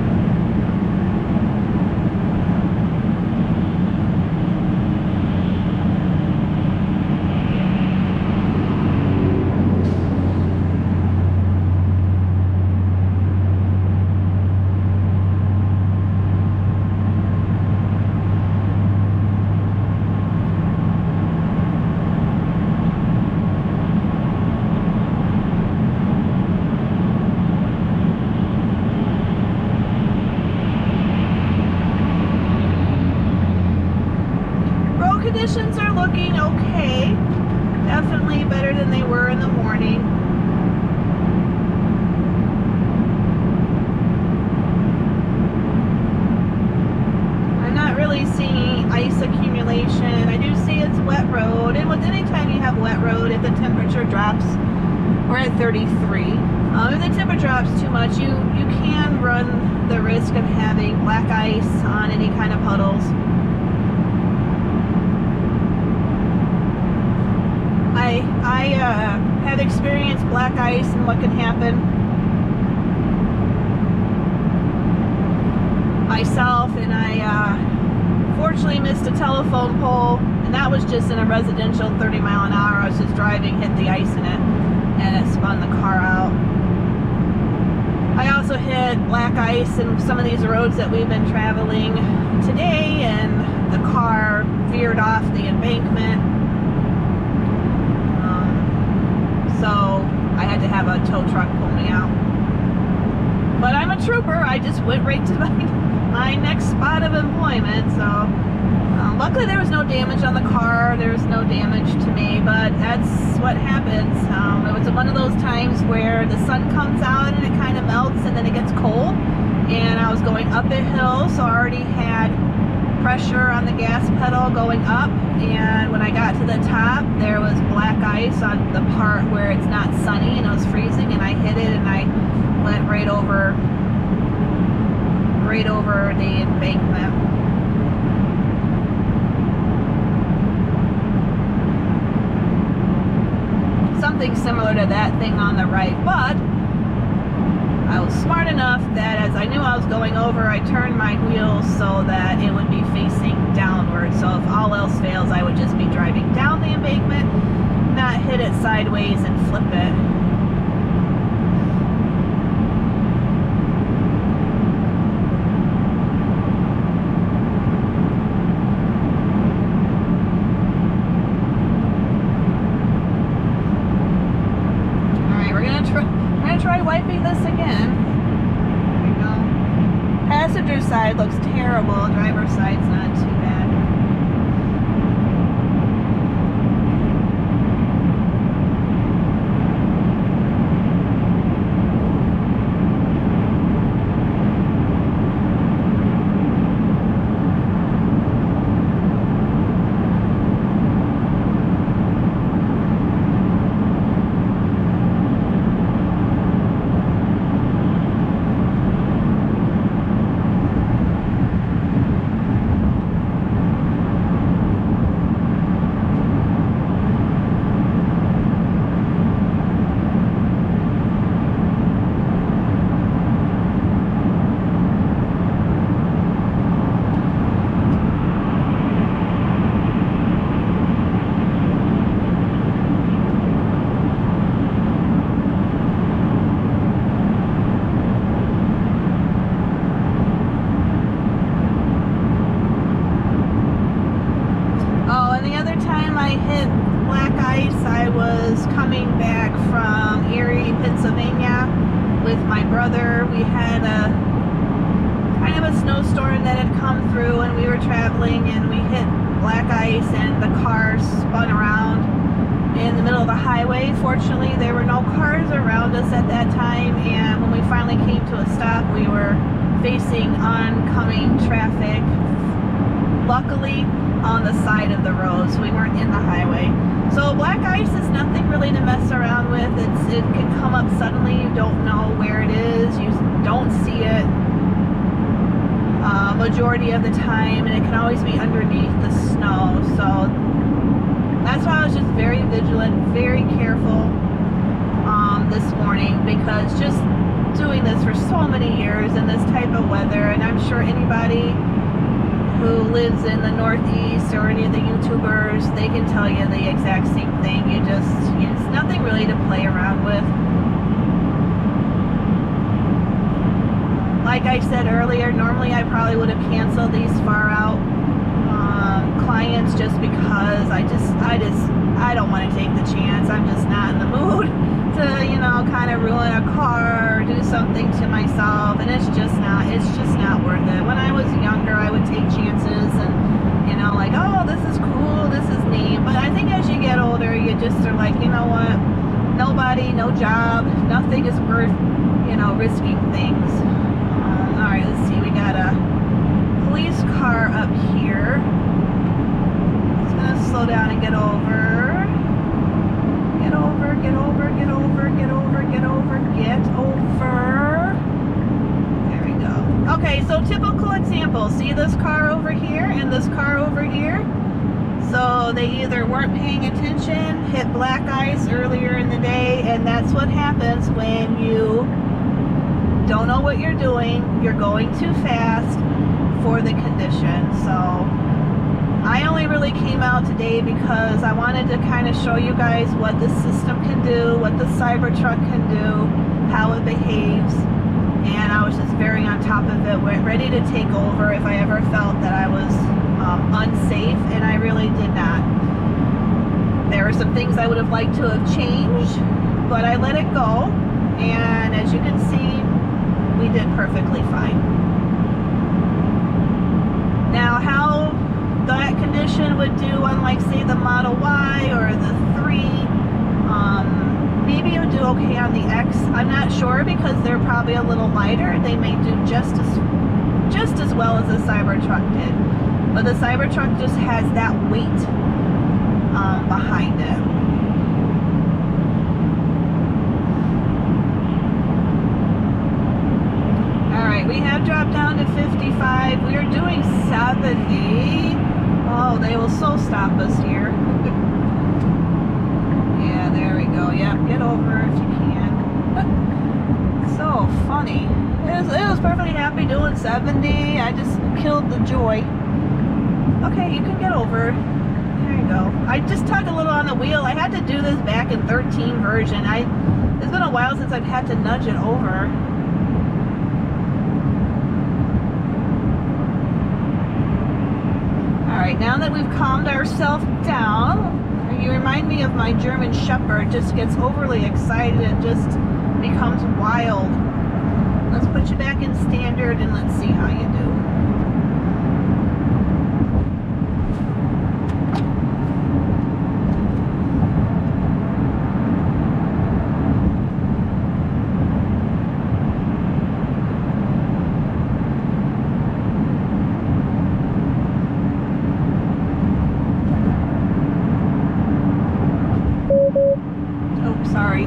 Conditions are looking okay. Definitely better than they were in the morning. I'm not really seeing ice accumulation. I do see it's wet road, and with any time you have wet road, if the temperature drops, we're at 33. If the temperature drops too much, you can run the risk of having black ice on any kind of puddles. I have experienced black ice and what can happen myself, and I fortunately missed a telephone pole, and that was just in a residential 30 mile an hour. I was just driving, hit the ice in it, and it spun the car out. I also hit black ice in some of these roads that we've been traveling today, and the car veered off the embankment. So I had to have have a tow truck pull me out. But I'm a trooper. I just went right to my next spot of employment. So luckily there was no damage on the car. There was no damage to me, but that's what happens. It was one of those times where the sun comes out and it kind of melts and then it gets cold. And I was going up a hill, so I already had pressure on the gas pedal going up, and when I got to the top there was black ice on the part where it's not sunny and it was freezing, and I hit it and I went right over the embankment. Something similar to that thing on the right, but I was smart enough that as I knew I was going over, I turned my wheels so that it would be facing downward. So if all else fails, I would just be driving down the embankment, not hit it sideways and flip it. Try wiping this again. There we go. Passenger side looks terrible. Driver side's not too bad. Brother, we had a kind of a snowstorm that had come through, and we were traveling and we hit black ice and the car spun around in the middle of the highway. Fortunately, there were no cars around us at that time, and when we finally came to a stop, we were facing oncoming traffic, luckily on the side of the road, so we weren't in the highway. So black ice is nothing really to mess around with. It can come up suddenly. You don't know where it is. You don't see it majority of the time, and it can always be underneath the snow. So that's why I was just very vigilant, very careful this morning, because just doing this for so many years in this type of weather, and I'm sure anybody who lives in the Northeast or any of the YouTubers, they can tell you the exact same thing. It's nothing really to play around with. Like I said earlier, normally I probably would have canceled these far out clients just because I don't want to take the chance. I'm just not in the mood to, kind of ruin a car or do something to myself, and it's just not worth it. When I was younger, I would take chances and, like, oh, this is cool, this is neat. But I think as you get older, you just are like, you know what, nobody, no job, nothing is worth, risking things. All right, let's see, we got a police car up here. It's gonna slow down and get over. Get over, get over, get over, get over, get over, get over. There we go. Okay, so typical example. See this car over here and this car over here? So they either weren't paying attention, hit black ice earlier in the day, and that's what happens when you don't know what you're doing. You're going too fast for the condition. So I only really came out today because I wanted to kind of show you guys what this system can do, what the Cybertruck can do, how it behaves, and I was just very on top of it, ready to take over if I ever felt that I was unsafe, and I really did not. There were some things I would have liked to have changed, but I let it go, and as you can see, we did perfectly fine. Now, how that condition would do on, like, say, the Model Y or the 3, maybe it would do okay on the X. I'm not sure, because they're probably a little lighter. They may do just as well as the Cybertruck did, but the Cybertruck just has that weight behind it. Alright, we have dropped down to 55. We are doing 70. Oh, they will so stop us here. Yeah, there we go. Yeah, get over if you can. So funny. It was perfectly happy doing 70. I just killed the joy. Okay, you can get over. There you go. I just tugged a little on the wheel. I had to do this back in 13 version. It's been a while since I've had to nudge it over. Alright, now that we've calmed ourselves down, you remind me of my German Shepherd. Just gets overly excited and just becomes wild. Let's put you back in standard and let's see how you do. Sorry.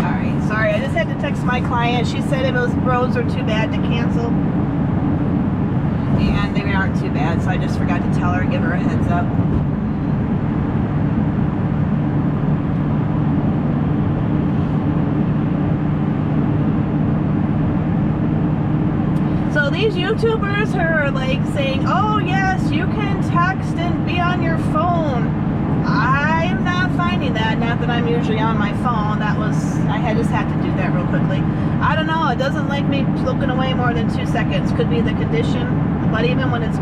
Alright, sorry. I just had to text my client. She said if those roads are too bad to cancel. And they aren't too bad, so I just forgot to tell her, give her a heads up. These YouTubers who are like saying, oh yes, you can text and be on your phone. I'm not finding that. Not that I'm usually on my phone. I just had to do that real quickly. I don't know. It doesn't like me looking away more than 2 seconds. Could be the condition. But even when it's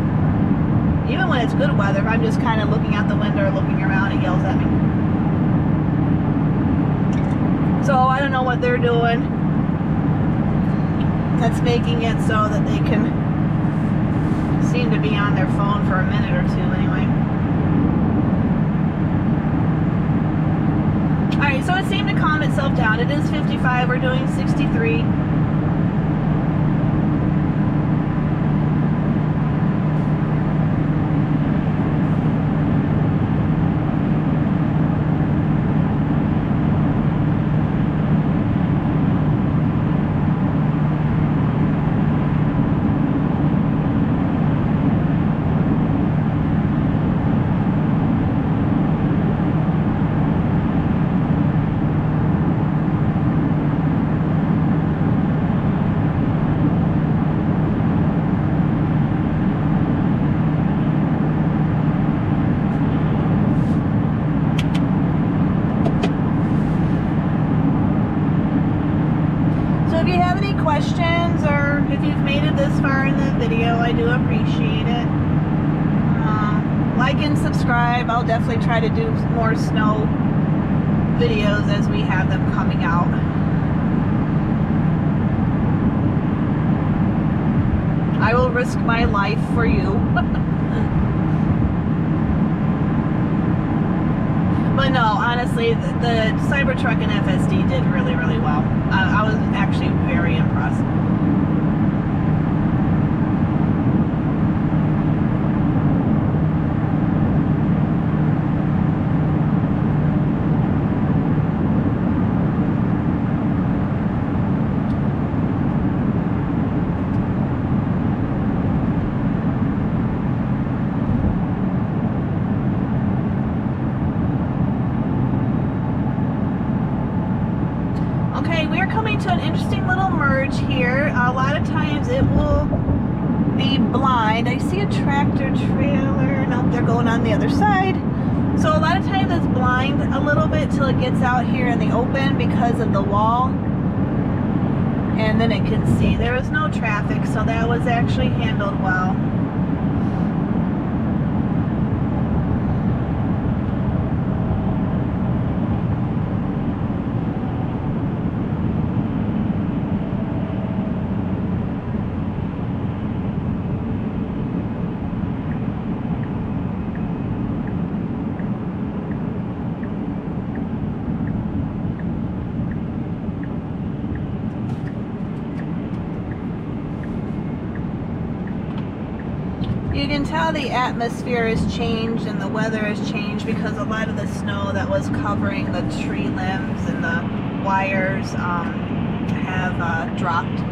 good weather, if I'm just kind of looking out the window or looking around, it yells at me. So I don't know what they're doing. That's making it so that they can seem to be on their phone for a minute or two anyway. Alright, so it seemed to calm itself down. It is 55, we're doing 63. Questions, or if you've made it this far in the video, I do appreciate it. Like and subscribe. I'll definitely try to do more snow videos as we have them coming out. I will risk my life for you. But no, honestly, the Cybertruck and FSD did really, really well. I was actually very impressed. To an interesting little merge here. A lot of times it will be blind. I see a tractor trailer. Nope, they're going on the other side. So a lot of times it's blind a little bit till it gets out here in the open because of the wall. And then it can see. There was no traffic, so that was actually handled well. You can tell the atmosphere has changed and the weather has changed because a lot of the snow that was covering the tree limbs and the wires have dropped.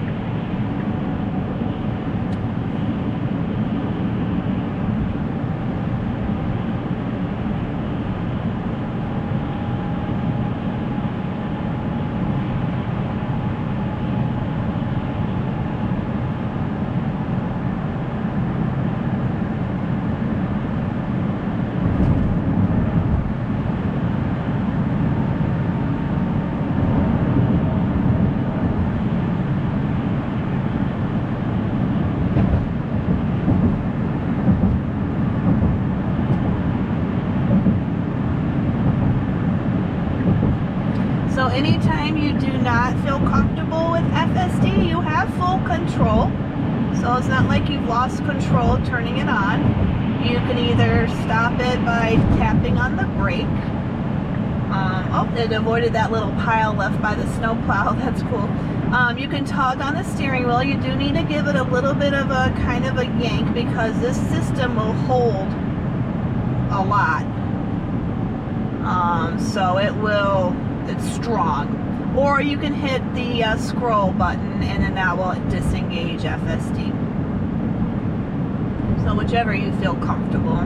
So anytime you do not feel comfortable with FSD, you have full control. So it's not like you've lost control turning it on. You can either stop it by tapping on the brake. Oh, it avoided that little pile left by the snowplow. That's cool. You can tug on the steering wheel. You do need to give it a little bit of a kind of a yank because this system will hold a lot. So it's strong. Or you can hit the scroll button and then that will disengage FSD. So whichever you feel comfortable.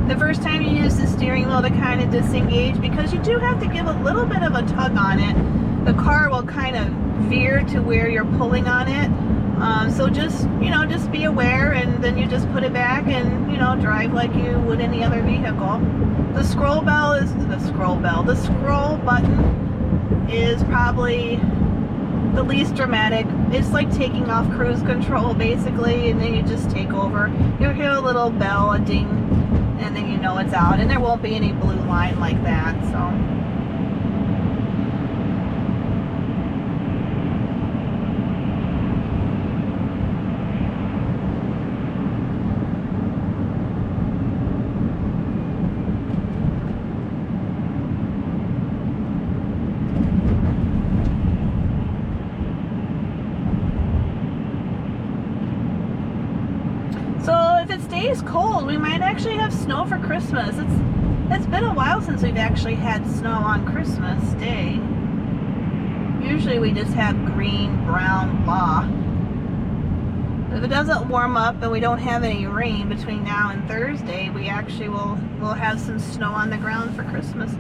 The first time you use the steering wheel to kind of disengage, because you do have to give a little bit of a tug on it, the car will kind of veer to where you're pulling on it. So just be aware, and then you just put it back and, drive like you would any other vehicle. The scroll button is probably the least dramatic. It's like taking off cruise control basically, and then you just take over. You'll hear a little bell, a ding, and then you know it's out, and there won't be any blue line like that. So if it stays cold, we might actually have snow for Christmas. It's been a while since we've actually had snow on Christmas Day. Usually we just have green, brown, blah. If it doesn't warm up and we don't have any rain between now and Thursday, we actually will have some snow on the ground for Christmas.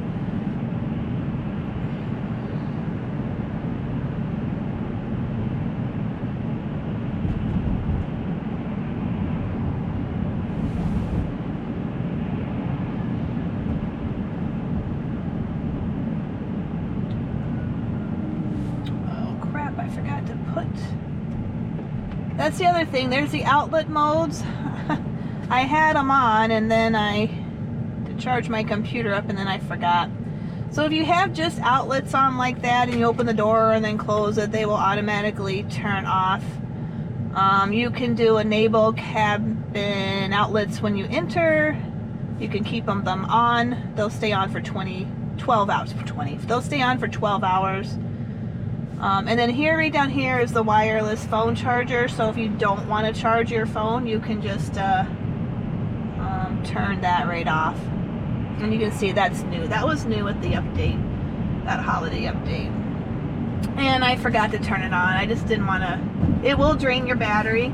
That's the other thing. There's the outlet modes. I had them on, and then to charge my computer up, and then I forgot. So if you have just outlets on like that, and you open the door and then close it, they will automatically turn off. You can do enable cabin outlets when you enter. You can keep them on. They'll stay on for 12 hours. They'll stay on for 12 hours. And then right down here is the wireless phone charger. So if you don't want to charge your phone, you can just turn that right off. And you can see that's new. That was new with the update, that holiday update. And I forgot to turn it on. I just didn't want to. It will drain your battery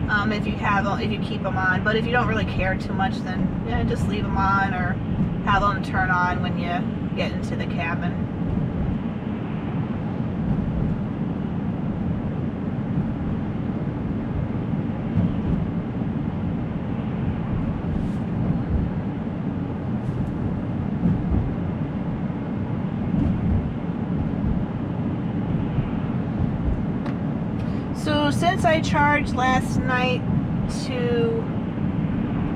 if you keep them on. But if you don't really care too much, then just leave them on or have them turn on when you get into the cabin. since I charged last night to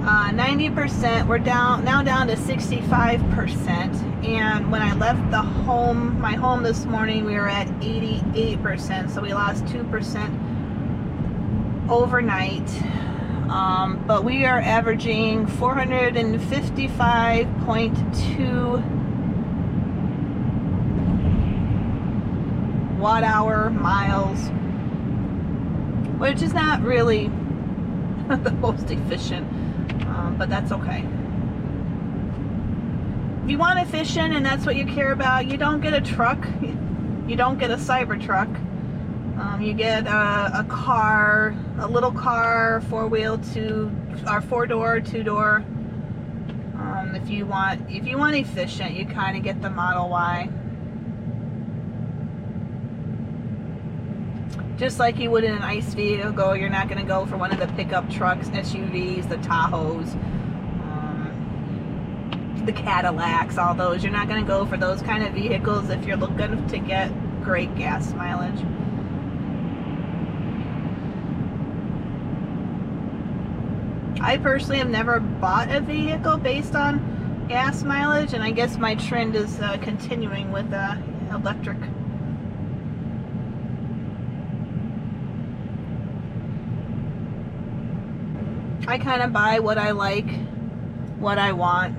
90%, we're now down to 65%. And when I left my home this morning, we were at 88%. So we lost 2% overnight. But we are averaging 455.2 watt-hour miles, which is not really the most efficient, but that's okay. If you want efficient and that's what you care about, you don't get a truck, you don't get a Cybertruck. You get a car, a little car, four-wheel, four-door, two-door. If you want efficient, you kind of get the Model Y. Just like you would in an ICE vehicle, you're not going to go for one of the pickup trucks, SUVs, the Tahoes, the Cadillacs, all those. You're not going to go for those kind of vehicles if you're looking to get great gas mileage. I personally have never bought a vehicle based on gas mileage, and I guess my trend is continuing with electric. I kind of buy what I like, what I want.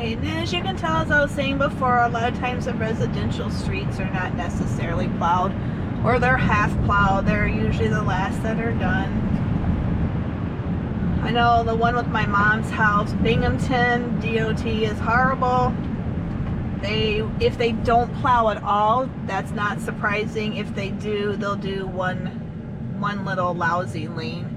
And as you can tell, as I was saying before, a lot of times the residential streets are not necessarily plowed, or they're half plowed. They're usually the last that are done. I know the one with my mom's house, Binghamton, DOT is horrible. If they don't plow at all, that's not surprising. If they do, they'll do one little lousy lane.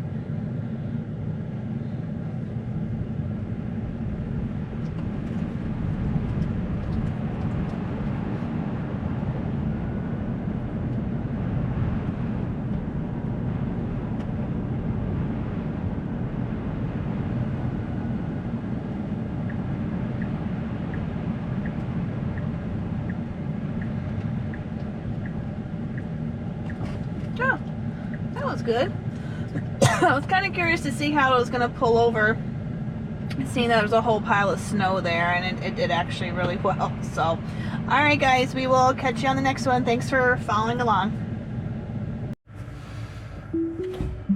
Oh, that was good. I was kind of curious to see how it was going to pull over, seeing that there was a whole pile of snow there, and it did actually really well. So, alright guys, we will catch you on the next one. Thanks for following along.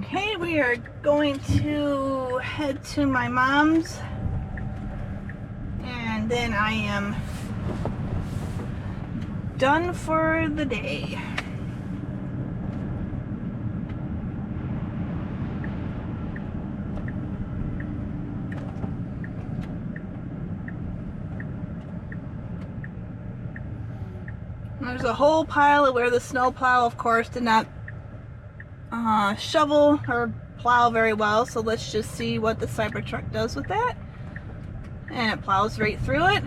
Okay, we are going to head to my mom's, and then I am done for the day. There's a whole pile of where the snowplow, of course, did not shovel or plow very well. So let's just see what the Cybertruck does with that. And it plows right through it.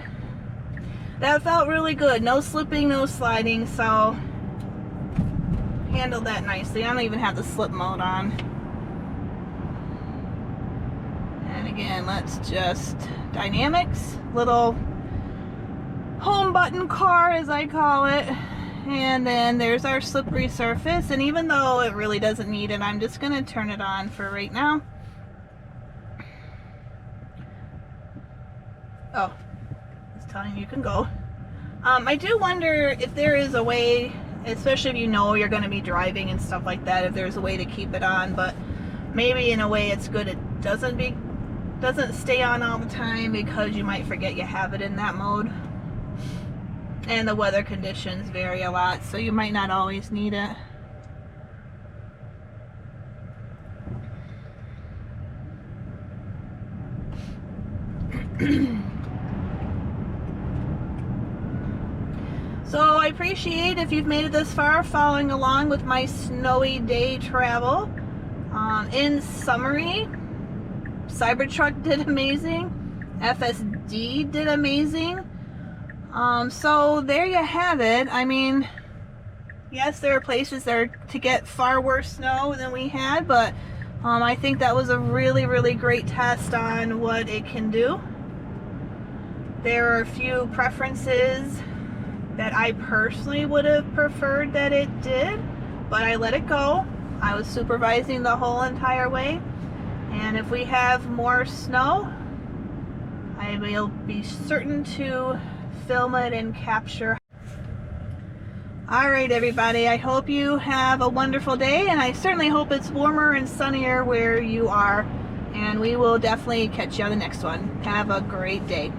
That felt really good. No slipping, no sliding. So handled that nicely. I don't even have the slip mode on. And again, let's just dynamics, little home button car, as I call it. And then there's our slippery surface, and even though it really doesn't need it, I'm just gonna turn it on for right now. Oh, it's telling you can go. I do wonder if there is a way, especially if you know you're going to be driving and stuff like that, if there's a way to keep it on, but maybe in a way it's good it doesn't stay on all the time, because you might forget you have it in that mode. And the weather conditions vary a lot, so you might not always need it. So I appreciate if you've made it this far following along with my snowy day travel. In summary, Cybertruck did amazing. FSD did amazing. So there you have it. I mean, yes, there are places there to get far worse snow than we had, but I think that was a really, really great test on what it can do. There are a few preferences that I personally would have preferred that it did, but I let it go. I was supervising the whole entire way, and if we have more snow, I will be certain to film it and capture. Alright everybody, I hope you have a wonderful day, and I certainly hope it's warmer and sunnier where you are, and we will definitely catch you on the next one. Have a great day.